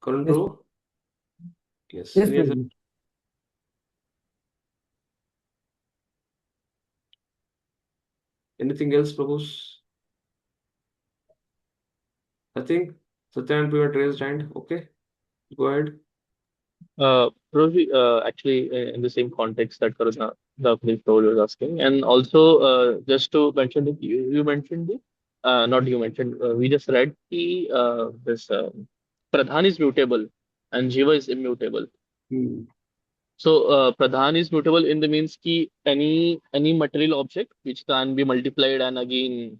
Karan Yes, bro? Yes. yes, Any other- Prabhuji. Anything else, Prabhus? I think Satyan Privat raised hand. Okay, go ahead. Probably, actually, in the same context that Karuna, the Abhinav was asking, and also just to mention that you mentioned the, not you mentioned, we just read the this Pradhan is mutable and Jiva is immutable. Hmm. So Pradhan is mutable in the means ki any material object which can be multiplied and again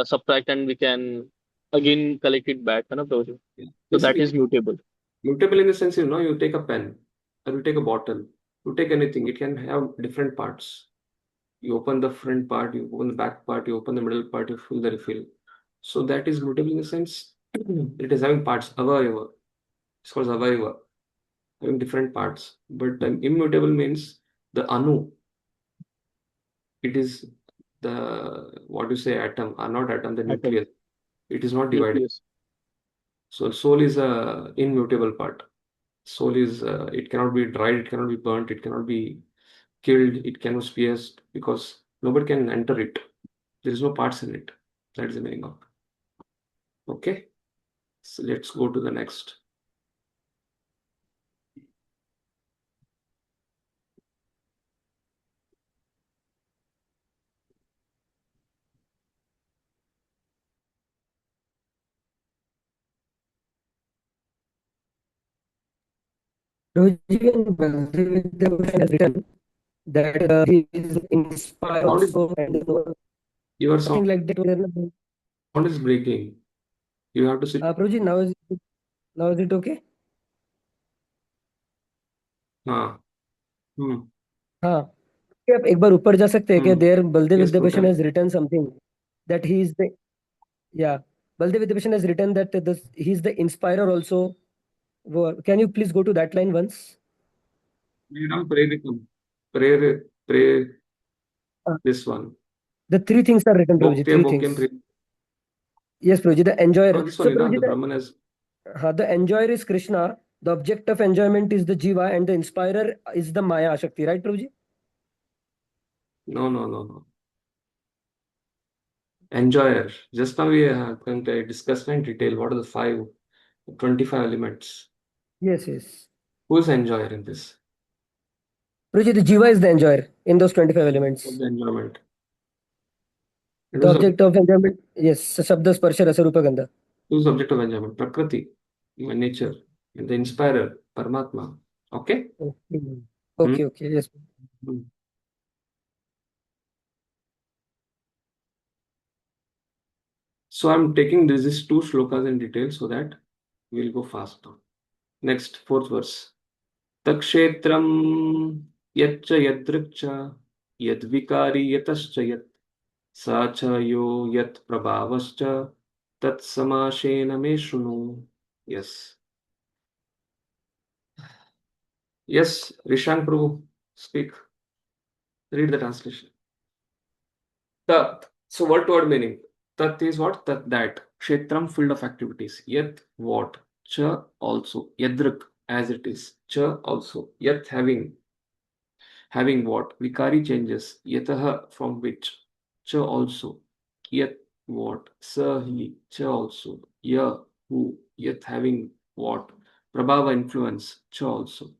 subtract and we can again collect it back, है ना, Prabhuji? Yeah. So that Basically, is mutable. mutable in the sense, you take a pen or you take a bottle, you take anything, it can have different parts. You open the front part, you open the back part, you open the middle part, you fill the refill. So that is mutable in the sense it is having parts, avayava. It's called avayava, having different parts. But immutable means the anu. It is the, what you say, atom, or not atom, the Atom, nucleus. It is not divided. nucleus. So soul is a immutable part. Soul is, it cannot be dried, it cannot be burnt, it cannot be killed, it cannot be pierced because nobody can enter it. There is no parts in it. That is the meaning of. Okay. So let's go to the next. Prabhuji, in Bhaktivedanta has written that he is inspired Sound is, also and your something sound, like that. sound is breaking. You have to sit. Prabhuji, now is it okay? हाँ. Hmm. हाँ, क्या आप एक बार ऊपर जा सकते हैं क्या? Hmm. There Baldev Yes, Vidyabhushan Bhutan. has written something that he is the, yeah, Baldev Vidyabhushan has written that he is the inspirer also. Can you please go to that line once? Pray Uh, this one. the three things are written, Prabhuji, Bhakti three Bhokyam things. Yes, Prabhuji, the enjoyer. this So, one, Prabhuji, the Brahman has. the enjoyer is Krishna, the object of enjoyment is the Jiva, and the inspirer is the Maya Shakti, right, Prabhuji? No. Enjoyer. Just now we discussed in detail what are the 25 elements. Yes. Who is enjoyer in this? Prabhuji, the Jiva is the enjoyer in those 25 elements. Of the enjoyment. The object of enjoyment, yes, Shabda, Sparsha, Rasa, Rupa, Gandha. Who's the object of enjoyment? Prakriti, human nature, and the inspirer, Paramatma. Okay? Okay, yes. Hmm. So I'm taking these two shlokas in detail so that we'll go fast now. Next, 4th verse. Takshetram yaccha yadrikcha yadvikari yatascha yat sacha yo yat prabhavascha tat samashena me shunu. Yes. Yes, Rishan Prabhu, speak. Read the translation. Tat. So what word meaning? Tat is what? That. Kshetram, field of activities. Yat, what? Cha, also. Yadrik, as it is. Cha, also. Yat, having. Having what? Vikari changes. Yataha, from which. Cha, also. Yat, what, sa, he, cha also, ya, who, yet having what, prabhava influence, cha also,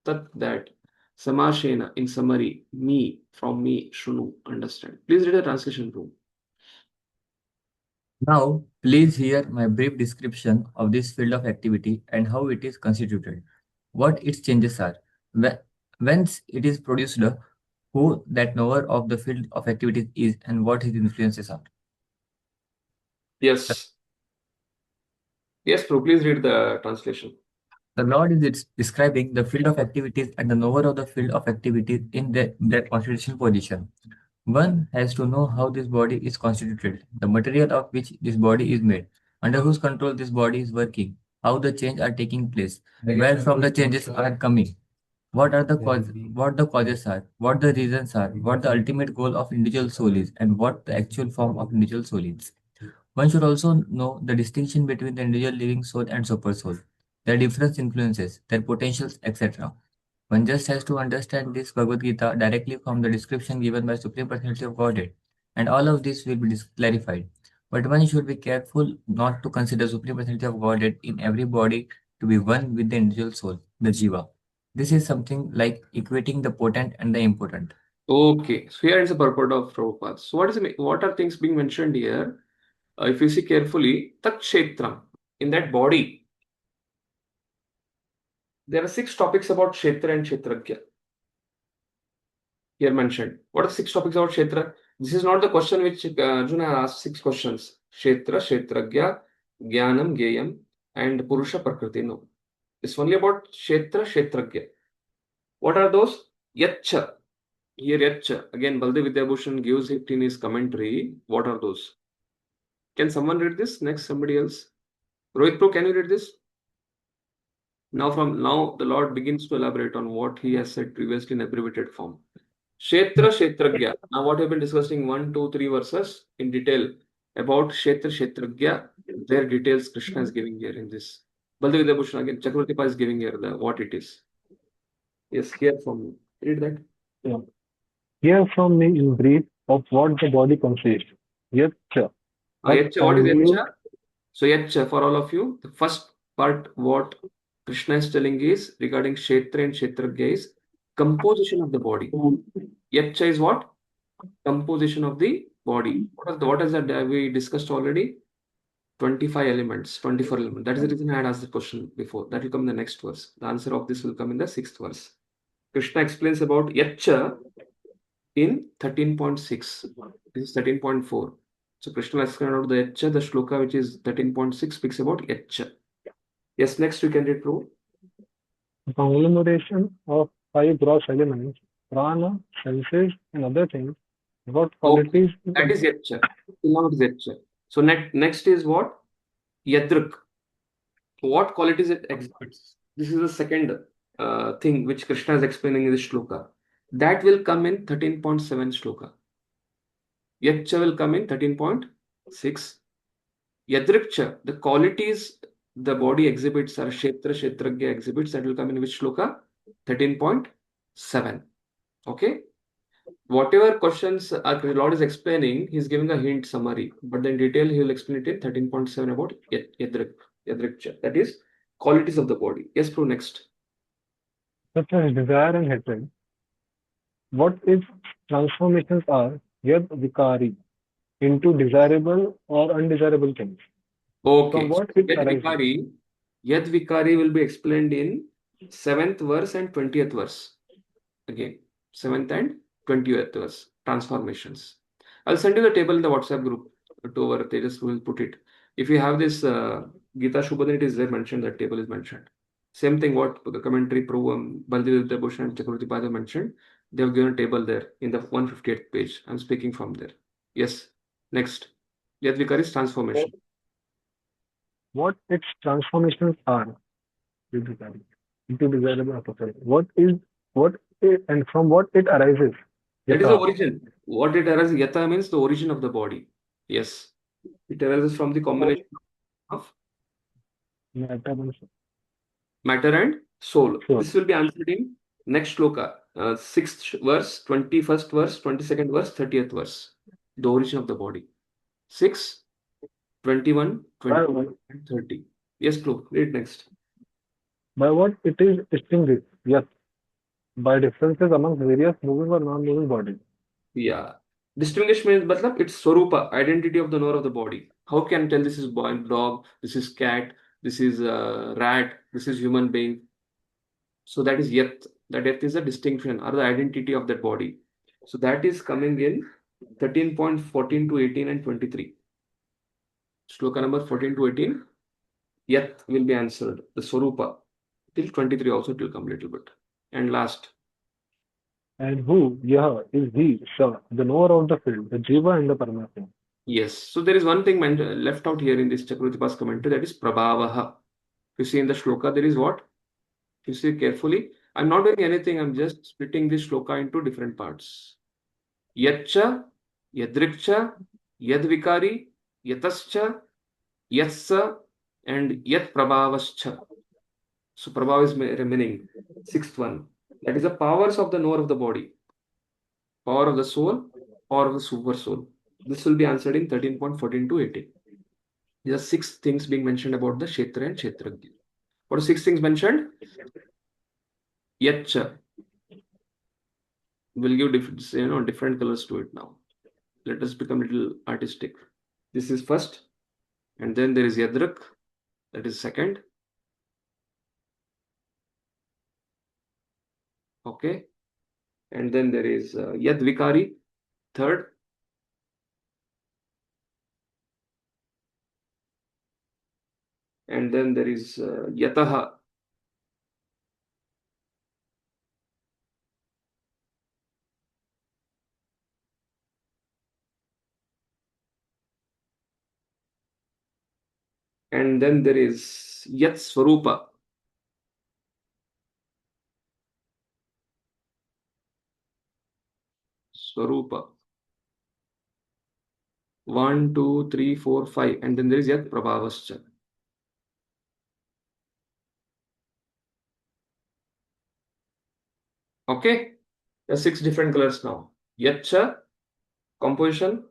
tat that, samashena in summary, me, from me, shunu, understand. Please read the translation room. Now, please hear my brief description of this field of activity and how it is constituted, what its changes are, whence it is produced, who that knower of the field of activity is, and what his influences are. Yes. Yes, Prabhu, please read the translation. The Lord is describing the field of activities and the knower of the field of activities in their constitutional position. One has to know how this body is constituted, the material of which this body is made, under whose control this body is working, how the changes are taking place, where from the changes are coming, what are the what the causes are, what the reasons are, what the ultimate goal of individual soul is, and what the actual form of individual soul is. One should also know the distinction between the individual living soul and super soul, their different influences, their potentials, etc. One just has to understand this Bhagavad Gita directly from the description given by Supreme Personality of Godhead, and all of this will be clarified. But one should be careful not to consider Supreme Personality of Godhead in every body to be one with the individual soul, the Jiva. This is something like equating the potent and the impotent. Okay, so here is the purport of Prabhupada. So what are things being mentioned here? If you see carefully, Tat Kshetram, in that body, there are 6 topics about Kshetra and Kshetragya here mentioned. What are 6 topics about Kshetra? This is not the question which Arjuna has asked 6 questions. Kshetra, Kshetragya, Jnanam, Geyam, and Purusha Prakriti. No. It's only about Kshetra, Kshetragya. What are those? Yacha. Here Yacha. Again, Baldev Vidyabhushan gives it in his commentary. What are those? Can someone read this? Next, somebody else. Rohit Pro, can you read this? Now the Lord begins to elaborate on what he has said previously in abbreviated form. Kshetra, Kshetragya. Now what we have been discussing 1, 2, 3 verses in detail about Kshetra, Kshetragya. Their details Krishna is giving here in this. Baldev Vidyabhushan again, Chakravarti is giving here what it is. Yes, hear from me. Read that. Yeah. Hear from me in brief of what the body consists. Yacha. Yacha, what is Yacha? So Yacha, for all of you, the first part what Krishna is telling is regarding Kshetra and Kshetragya is composition of the body. Yacha is what? Composition of the body. What is that we discussed already? 25 elements, 24 elements. That is the reason I had asked the question before. That will come in the next verse. The answer of this will come in the 6th verse. Krishna explains about Yacha in 13.6. This is 13.4. So Krishna has explained about the Yacha, the shloka which is 13.6 speaks about Yacha. Yes, next we can read through. The conglomeration of 5 gross elements, prana, senses, and other things. What qualities? That is Yacha. Now it is Yacha. So next is what? Yadrik. What qualities it exhibits? This is the second thing which Krishna is explaining in this shloka. That will come in 13.7 shloka. Yacha will come in 13.6. Yadrikcha, the qualities the body exhibits are Kshetra, Kshetragya exhibits. That will come in which shloka? 13.7. Okay. Whatever questions the Lord is explaining, he's giving a hint summary, but in detail he will explain it in 13.7 about Yadrikcha. That is qualities of the body. Yes, Prabhu, next. Such as desire and hatred. What its transformations are, yad vikari, into desirable or undesirable things. Okay. From what it Yad vikari will be explained in 7th verse and 20th verse. Again, 7th and 20th verse. Transformations. I'll send you the table in the WhatsApp group to our Tejas, who will put it. If you have this Gita Shubhadan, it is there mentioned, that table is mentioned. Same thing what the commentary Baldev Vidyabhushan and Chakravarti Pada mentioned. They have given a table there in the 158th page. I'm speaking from there. Yes. Next. Yad vikari's transformation. What its transformations are into desirable opposite. And from what it arises. That is the origin. What it arises, yata means the origin of the body. Yes. It arises from the combination of matter and soul. This will be answered in next shloka. 6th verse, 21st verse, 22nd verse, 30th verse. The origin of the body. 6, 21, By 20, and 30. Yes, Flo, read next. what it is distinguished? Yes, by differences among various moving or non-moving bodies. Yeah. Distinguish means matlab, it's Swarupa, identity of the knower of the body. How can I tell this is boy, dog, this is cat, this is rat, this is human being? So that is yet. That yet is the distinction or the identity of that body. So that is coming in 13.14 to 18 and 23. Shloka number 14 to 18. Yet will be answered. The Swarupa. Till 23 also it will come a little bit. And last. And who, Yah, is he, Shah, the knower of the field, the Jiva and the Paramatma. Yes. So there is one thing left out here in this Chakravarti's commentary, that is Prabhavaha. You see in the shloka, there is what? You see carefully. I'm not doing anything. I'm just splitting this shloka into different parts. Yatcha, Yadrikcha, Yadvikari, Yatascha, Yatsa, and Yat Prabhavascha. So Prabhava is remaining. Sixth one. That is the powers of the knower of the body. Power of the soul, power of the super soul. This will be answered in 13.14 to 18. These are 6 things being mentioned about the Kshetra and Kshetragya. What are 6 things mentioned? Yatcha. We'll give different colors to it now. Let us become a little artistic. This is first, and then there is Yadrak, that is second. Okay, and then there is Yadvikari, third. And then there is Yataha. And then there is Yat Swarupa. Swarupa. 1, 2, 3, 4, 5. And then there is Yat Prabhavascha. Okay, there are 6 different colors now. Yatcha, composition.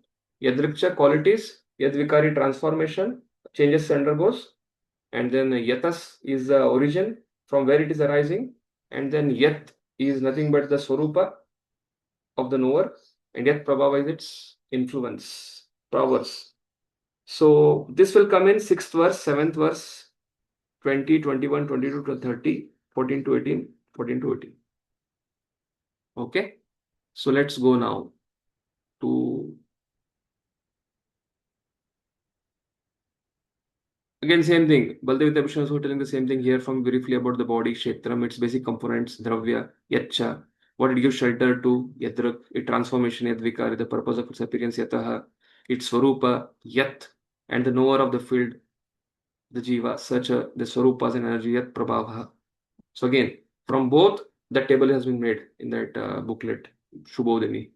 Yadrikcha, qualities. Yadvikari, transformation, changes undergoes. And then Yatas is the origin from where it is arising. And then Yat is nothing but the Swarupa of the knower. And Yat Prabhava is its influence, powers. So this will come in 6th verse, 7th verse, 20, 21, 22 to 30, 14 to 18, 14 to 18. Okay. So let's go now to, again, same thing. Bhaktivedanta Swami also telling the same thing here from briefly about the body, Kshetram, its basic components, Dravya, Yatcha, what it gives shelter to, Yadrak, its transformation, Yadvikari, the purpose of its appearance, Yataha, its Swarupa, Yat, and the knower of the field, the Jiva, such the Swarupas and energy, Yat Prabhava. So again, from both, the table has been made in that booklet, Shubhodini.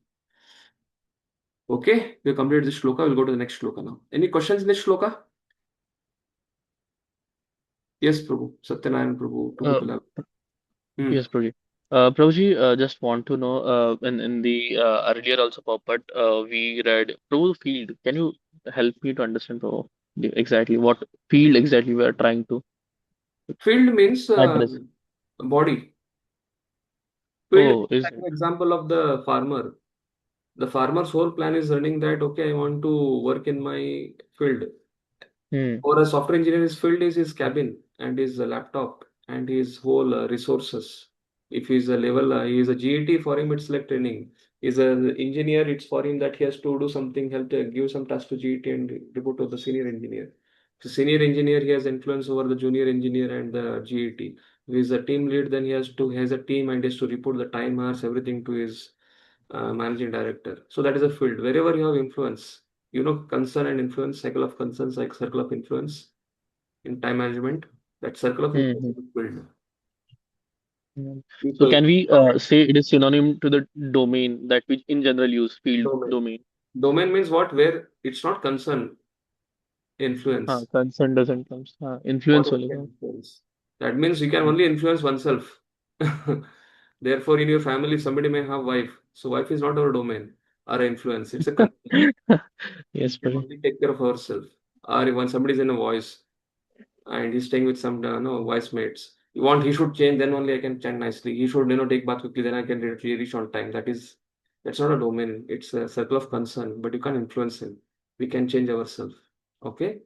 Okay, we completed this shloka. We'll go to the next shloka now. Any questions in this shloka? Yes, Prabhu. Satyanarayan Prabhu. Two people have. Yes, Prabhuji. Prabhuji, just want to know, in the earlier also Prabhupada, we read Prabhu field. Can you help me to understand, Prabhu, exactly what field exactly we are trying to Field means address? body. Field Oh, is is like an example of the farmer. The farmer's whole plan is running that, okay, I want to work in my field. Or a software engineer, his field is his cabin and his laptop and his whole resources. If he's a level, he is a GET, for him it's like training. He's an engineer, it's for him that he has to do something, help to give some task to GET and report to the senior engineer. So senior engineer, he has influence over the junior engineer and the GET. If he's a team lead, then he has a team and he has to report the time hours, everything to his managing director. So that is a field. Wherever you have influence, concern and influence, cycle of concerns, like circle of influence in time management, that circle of influence is built. So People, can we say it is synonym to the domain that we in general use, field domain? Domain means what? Where it's not concern, influence. Concern doesn't come. Influence only. Influence. That means you can only influence oneself. Therefore, in your family, somebody may have wife. So wife is not our domain. or influence. It's a concern. Yes, She can Prabhu. only take care of herself. Or when somebody is in a voice and he's staying with some voice mates, he should change, then only I can chant nicely. He should take bath quickly, then I can reach on time. That's not a domain. It's a circle of concern, but you can't influence him. We can change ourselves. Okay.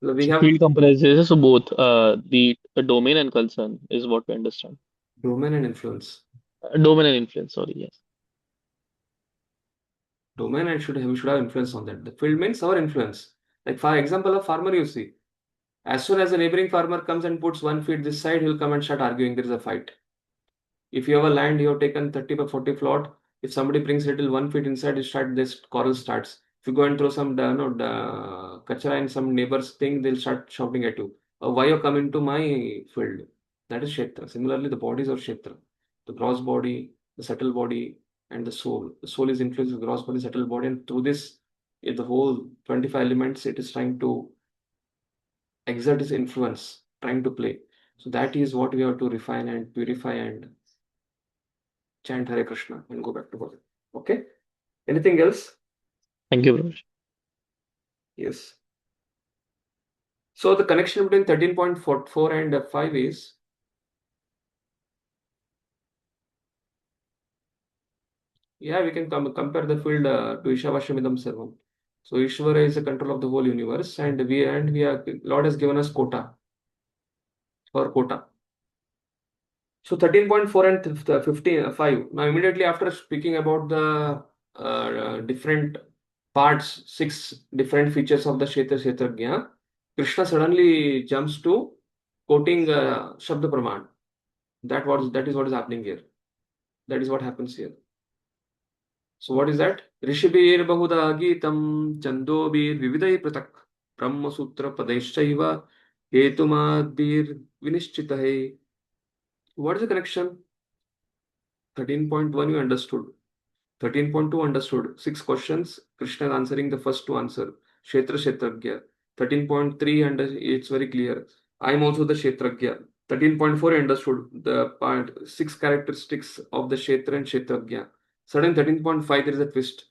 So we So have field comprises so both the domain and concern is what we understand. domain and influence. Domain and influence, sorry, yes. Domain and we should have influence on that. The field means our influence. Like for example, a farmer you see. As soon as a neighboring farmer comes and puts 1 feet this side, he'll come and start arguing. There is a fight. If you have a land, you have taken 30 by 40 plot. If somebody brings little 1 feet inside, this quarrel starts. If you go and throw some kachara in some neighbor's thing, they'll start shouting at you. Why you come into my field? That is Kshetra. Similarly, the bodies are Kshetra. The gross body, the subtle body, and the soul. The soul is influenced with gross body, subtle body, and through this, the whole 25 elements, it is trying to exert its influence, trying to play. So that is what we have to refine and purify and chant Hare Krishna and go back to God. Okay? Anything else? Thank you, Prabhu. Yes. So the connection between 13.44 and 5 is we can compare the field to Ishavashamidam Sarvam. So Ishvara is the control of the whole universe, and Lord has given us quota for quota. So 13.4 and 5. Now immediately after speaking about the different parts, 6 different features of the Kshetrajna, Krishna suddenly jumps to quoting Shabda Praman. That is what is happening here. That is what happens here. So what is that? Rishibir Bahuda Gitam Chandobir Vividai Pratak Brahma Sutra Padeshaiva Hetumadbir Vinishchitahe. What is the connection? 13.1 you understood. 13.2 understood. 6 questions. Krishna is answering the first 2 answer. Kshetra Kshetrajna. 13.3 and it's very clear. I am also the Kshetrajna. 13.4 understood the part 6 characteristics of the Kshetra and Kshetrajna. Sudden 13.5 there is a twist.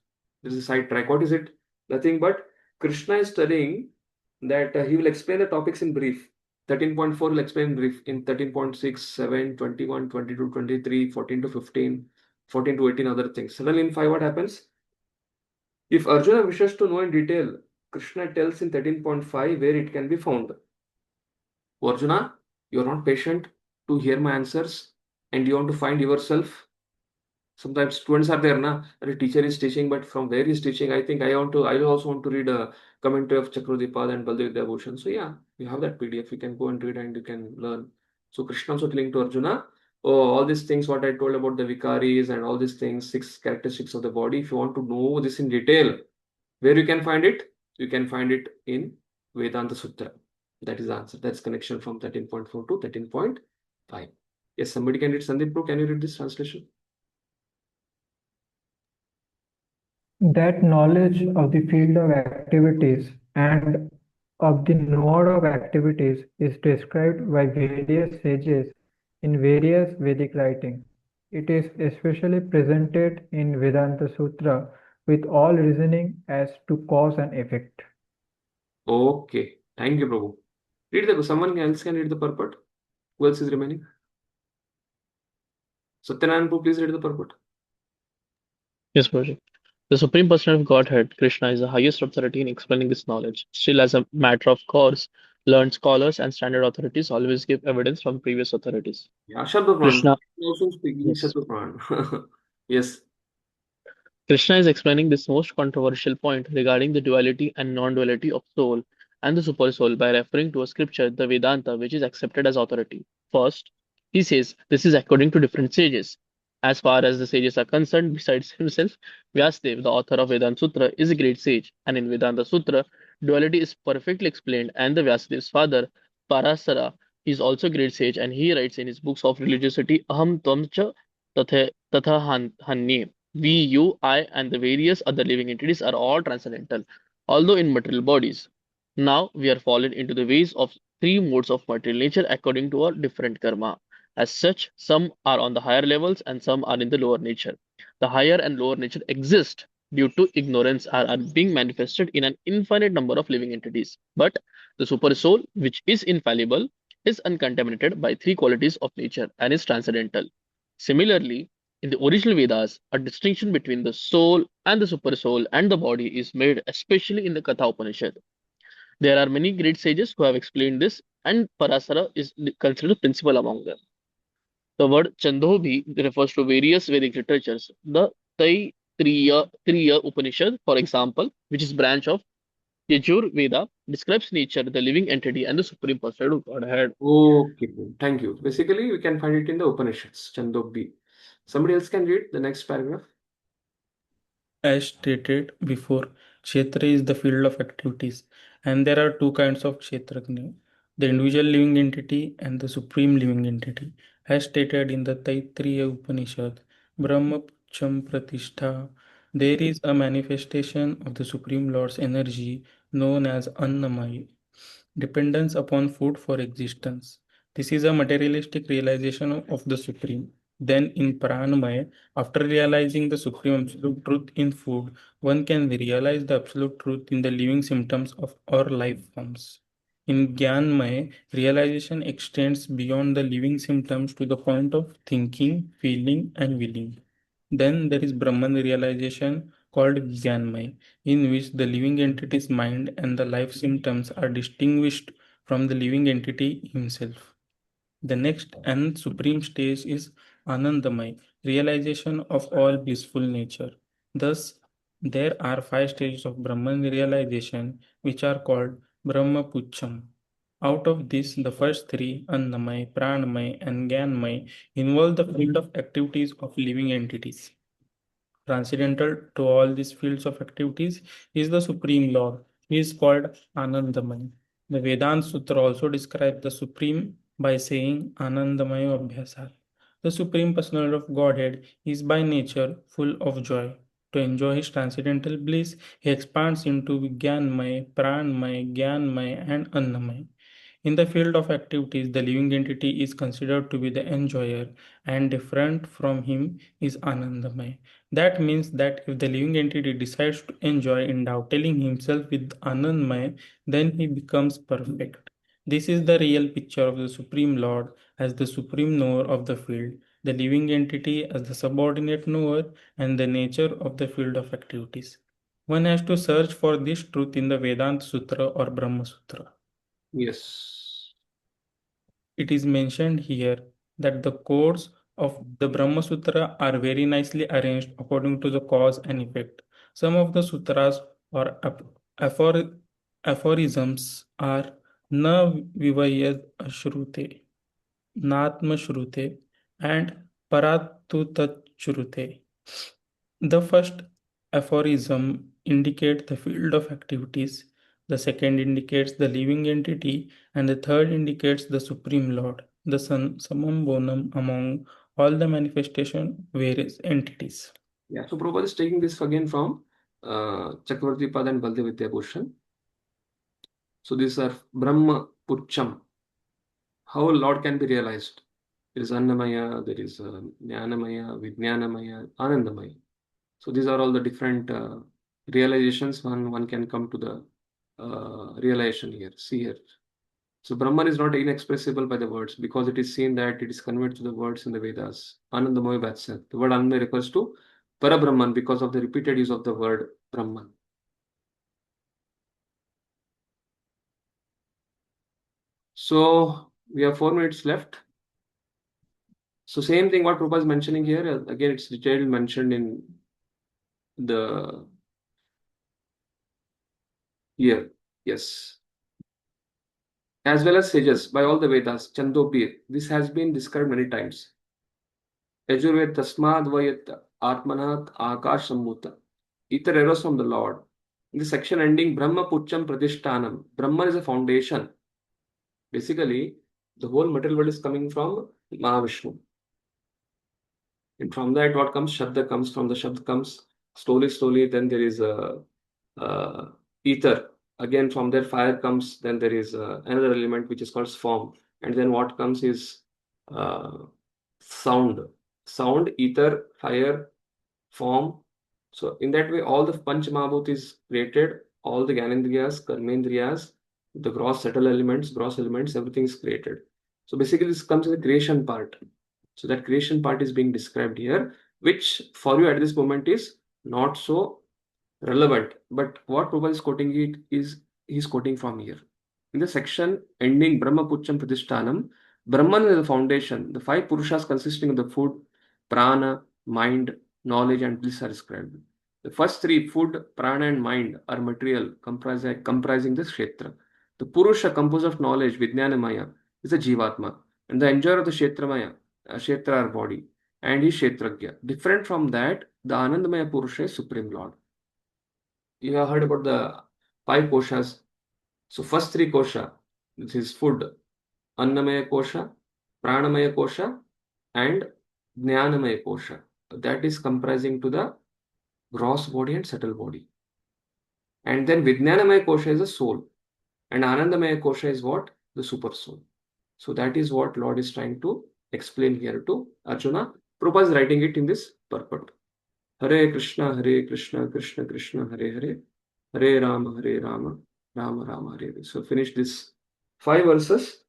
There is a side track. What is it? Nothing but Krishna is telling that he will explain the topics in brief. 13.4 will explain in brief in 13.6, 7, 21, 22, 23, 14 to 15. 14 to 18 other things. Suddenly in 5 what happens? If Arjuna wishes to know in detail, Krishna tells in 13.5 where it can be found. Arjuna, you are not patient to hear my answers and you want to find yourself. Sometimes students are there, the teacher is teaching, but from where he's teaching, I think I also want to read a commentary of Chakravartipad and Baldev Devotion. So yeah, you have that PDF, you can go and read and you can learn. So Krishna also telling to Arjuna, all these things what I told about the vikaris and all these things, 6 characteristics of the body. If you want to know this in detail, where you can find it? You can find it in Vedanta Sutra. That is the answer. That's connection from 13.4 to 13.5. Yes, somebody can read. Sandeep Bro, can you read this translation? That knowledge of the field of activities and of the node of activities is described by various sages in various Vedic writings. It is especially presented in Vedanta Sutra with all reasoning as to cause and effect. Okay. Thank you, Prabhu. Someone else can read the purport. Who else is remaining? Satyanarayan Prabhu, please read the purport. Yes, Prabhu. The Supreme Personality of Godhead, Krishna, is the highest authority in explaining this knowledge. Still, as a matter of course, learned scholars and standard authorities always give evidence from previous authorities. Yeah, Shabda Praman. Krishna, Also speaking yes. Shabda Praman. Yes. Krishna is explaining this most controversial point regarding the duality and non-duality of soul and the super soul by referring to a scripture, the Vedanta, which is accepted as authority. First, he says this is according to different sages. As far as the sages are concerned, besides himself, Vyasadeva, the author of Vedanta Sutra, is a great sage, and in Vedanta Sutra, duality is perfectly explained, and the Vyasadeva's father, Parasara, is also a great sage, and he writes in his books of religiosity, Aham Tvam Cha Tatha Hanye. We, you, I, and the various other living entities are all transcendental, although in material bodies. Now we are fallen into the ways of 3 modes of material nature according to our different karma. As such, some are on the higher levels and some are in the lower nature. The higher and lower nature exist due to ignorance are being manifested in an infinite number of living entities. But the super soul, which is infallible, is uncontaminated by three qualities of nature and is transcendental. Similarly, in the original Vedas, a distinction between the soul and the super soul and the body is made, especially in the Katha Upanishad. There are many great sages who have explained this, and Parasara is considered principal among them. The word Chandobhi refers to various Vedic literatures. The Taittiriya Upanishad, for example, which is branch of Yajur Veda, describes nature, the living entity, and the supreme personality of Godhead. Okay, thank you. Basically, we can find it in the Upanishads, Chandogbi. Somebody else can read the next paragraph. As stated before, Kshetra is the field of activities, and there are two kinds of Kshetragni, the individual living entity and the supreme living entity. As stated in the Taittiriya Upanishad, Brahma Pucham Pratishtha, there is a manifestation of the Supreme Lord's energy known as Annamaya, dependence upon food for existence. This is a materialistic realization of the Supreme. Then in Pranamaya, after realizing the supreme absolute truth in food, one can realize the absolute truth in the living symptoms of our life forms. In Gyanmaya, realization extends beyond the living symptoms to the point of thinking, feeling, and willing. Then there is Brahman realization called Gyanmaya, in which the living entity's mind and the life symptoms are distinguished from the living entity himself. The next and supreme stage is Anandamaya, realization of all blissful nature. Thus, there are 5 stages of Brahman realization which are called Brahma Pucham. Out of this, the first three, Annamaya, Pranamaya, and Gyanmaya, involve the field of activities of living entities. Transcendental to all these fields of activities is the Supreme Lord. He is called Anandamaya. The Vedanta Sutra also describes the Supreme by saying Anandamaya Abhyasat. The Supreme Personality of Godhead is by nature full of joy. To enjoy his transcendental bliss, he expands into Jnanmaya, Pranmaya, Jnanmaya, and Annamaya. In the field of activities, the living entity is considered to be the enjoyer, and different from him is Anandamaya. That means that if the living entity decides to enjoy endowing himself with Anandamaya, then he becomes perfect. This is the real picture of the Supreme Lord as the supreme knower of the field, the living entity as the subordinate knower, and the nature of the field of activities. One has to search for this truth in the Vedanta Sutra or Brahma Sutra. Yes. It is mentioned here that the codes of the Brahma Sutra are very nicely arranged according to the cause and effect. Some of the sutras or aphorisms are Na Vivayad Ashrute, Natma Shrute, and Paratutat Shrute. The first aphorism indicates the field of activities, the second indicates the living entity, and the third indicates the Supreme Lord, the summum bonum among all the manifestation various entities. Yeah, so Prabhupada is taking this again from Chakravarti Pad and Bhaktivedanta Bhushan. So these are Brahma Pucham. How Lord can be realized? There is Annamaya, there is Jnanamaya, Vijnanamaya, Anandamaya. So these are all the different realizations one can come to the realization here. See here. So Brahman is not inexpressible by the words because it is seen that it is conveyed to the words in the Vedas. Anandamaya by itself. The word Anandamaya refers to Parabrahman because of the repeated use of the word Brahman. So we have 4 minutes left. So same thing what Prabhupada is mentioning here, again it's detailed mentioned in the here. Yes. As well as sages by all the Vedas, Chandopir. This has been described many times. Yajurved Tasmad Vayat Atmanat Akash Sammuta. Ether arose from the Lord. In the section ending Brahma Pucham Pradishtanam. Brahman is a foundation. Basically, the whole material world is coming from Mahavishnu. And from that, what comes? Shabda comes. From the Shabda comes slowly. Then there is a ether. Again, from there, fire comes. Then there is another element which is called form. And then what comes is sound. Sound, ether, fire, form. So in that way, all the Panch Mahabhut is created, all the Gyanendriyas, Karmendriyas, the gross elements, everything is created. So basically this comes in the creation part. So that creation part is being described here, which for you at this moment is not so relevant. But what Prabhupada is quoting it is, he's quoting from here. In the section ending Brahma Pucham Pratishtanam, Brahman is the foundation. The 5 Purushas consisting of the food, prana, mind, knowledge, and bliss are described. The first 3, food, prana, and mind, are material, comprising the Kshetra. The Purusha, composed of knowledge, Vijnanamaya, is the Jivatma. And the enjoyer of the Kshetra are body, and is Kshetragya. Different from that, the Anandamaya Purusha is Supreme Lord. You have heard about the 5 koshas. So first 3 kosha, this is food, Annamaya kosha, Pranamaya kosha, and Jnanamaya kosha. That is comprising to the gross body and subtle body. And then Vijnanamaya kosha is the soul. And Anandamaya kosha is what? The super soul. So that is what Lord is trying to explain here to Arjuna. Prabhupada is writing it in this purport. Hare Krishna, Krishna Krishna, Hare Hare, Hare Rama, Rama Rama, Hare Hare. So finish this 5 verses.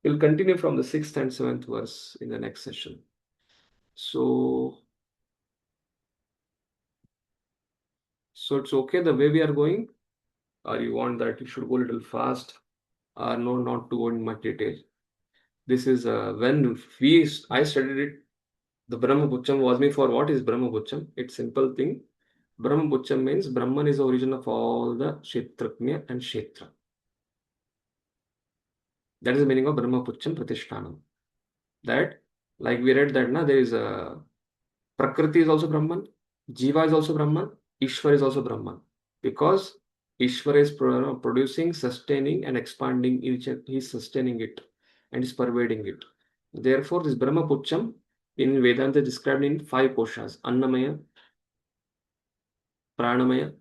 We'll continue from the 6th and 7th verse in the next session. So it's okay the way we are going, or you want that you should go a little fast, or no, not to go in much detail. This is when I studied it, the Brahma Pucham was me for what is Brahma Pucham? It's simple thing. Brahma Pucham means Brahman is the origin of all the Kshetrajna and Kshetra. That is the meaning of Brahma Pucham Pratishtanam. That, like we read that, there is a Prakriti is also Brahman, Jiva is also Brahman, Ishvara is also Brahman. Because Ishvara is producing, sustaining, and expanding each, he is sustaining it and is pervading it. Therefore, this Brahma Pucham in Vedanta is described in 5 koshas: Annamaya, Pranamaya,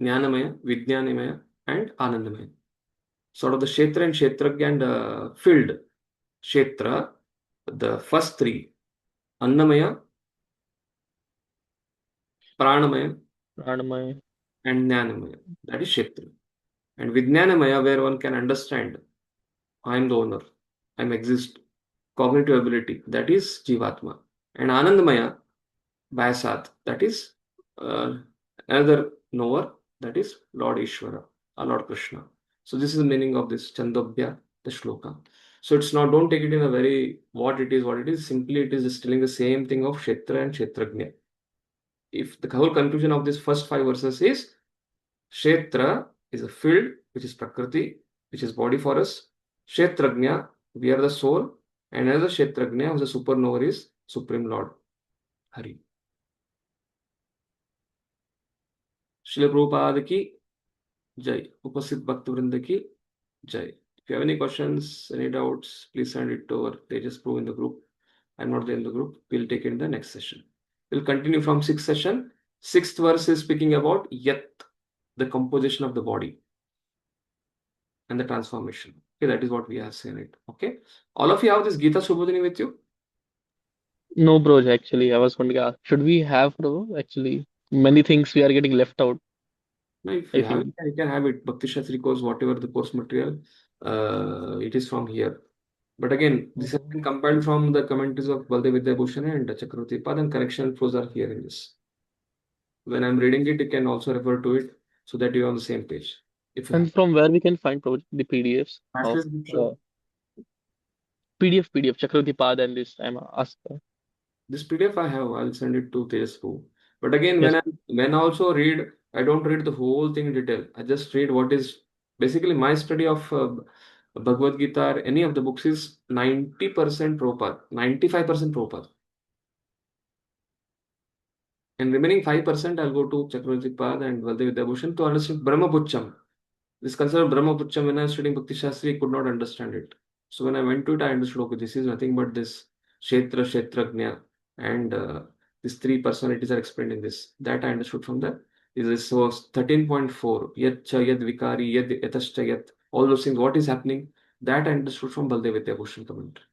Jnanamaya, Vijnanamaya, and Anandamaya. Sort of the Kshetra and Kshetragya and filled Kshetra, the first 3, Annamaya, Pranamaya, and Jnanamaya. That is Kshetra. And Vijnanamaya, where one can understand, I am the owner, I am exist, cognitive ability, that is Jivatma. And Anandamaya, Vyasat, that is another knower, that is Lord Ishvara or Lord Krishna. So this is the meaning of this Chandobhya, the shloka. So it's not, don't take it in a very what it is, simply it is just telling the same thing of Kshetra and Kshetrajna. If the whole conclusion of this first 5 verses is Kshetra is a field, which is Prakriti, which is body for us. Kshetrajna, we are the soul, and another Kshetrajna, who is the supernova, is Supreme Lord Hari. Srila Prabhupada ki Jai. Upasit Bhaktivedanta ki Jai. If you have any questions, any doubts, please send it to our Tejas Pro in the group. I'm not there in the group. We'll take it in the next session. We'll continue from 6th session. 6th verse is speaking about Yat, the composition of the body and the transformation. Okay, that is what we have seen it. Okay. All of you have this Gita Subodhini with you? No, bro, actually, I was going to ask, should we have, bro? Actually, many things we are getting left out. No, if you have it, you can have it. Bhakti Shastri course, whatever the course material, it is from here. But again, this has been compiled from the commentaries of Bhaktivedanta Bhushan and Chakravarti Pad, and correction flows are here in this. When I'm reading it, you can also refer to it so that you're on the same page. And from where we can find the PDFs of PDF, Chakravarti Pad and this, I'm asking. This PDF I have, I'll send it to Tejas. But again, when I also read, I don't read the whole thing in detail. I just read what is basically my study of Bhagavad Gita or any of the books is 90% Prabhupada, 95% Prabhupada. And remaining 5% I'll go to Chakravarti Pad and Bhaktivedanta Bhushan to understand Brahma Pucham. This concept of Brahma Pucham, when I was studying Bhakti Shastri, I could not understand it. So when I went to it, I understood, okay, this is nothing but this Kshetra, Kshetrajna, and these 3 personalities are explained in this. That I understood from the, this was 13.4, Yat Cha, Yat Vikari, Yat Yatascha, Yat, all those things, what is happening, that I understood from Bhaktivedanta Bhushan commentary.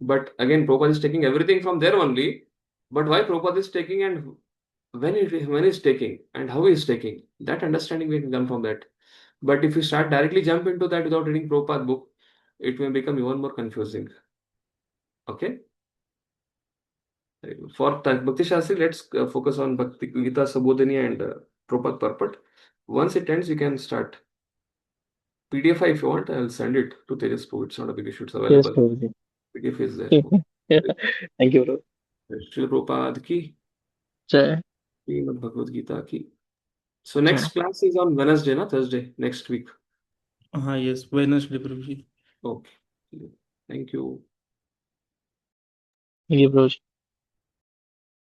But again, Prabhupada is taking everything from there only, But why Prabhupada is taking and when he's taking and how he's taking, that understanding we can come from that. But if you start directly jump into that without reading Prabhupada book, it may become even more confusing. Okay? For Bhakti Shastri, let's focus on Bhakti Gita Sabodhani and Prabhupada purport. Once it ends, you can start. PDF if you want, I'll send it to Tejas Prabhu. It's not a big issue. It's Yes, available. Prabhuji. PDF is there. Thank you, bro. Srila Prabhupada ki, Jai. Srimad Bhagavad Gita ki. So next class is on Wednesday, not Thursday, next week. Yes, Wednesday, Prabhuji. Okay. Thank you. Thank you, Prabhuji.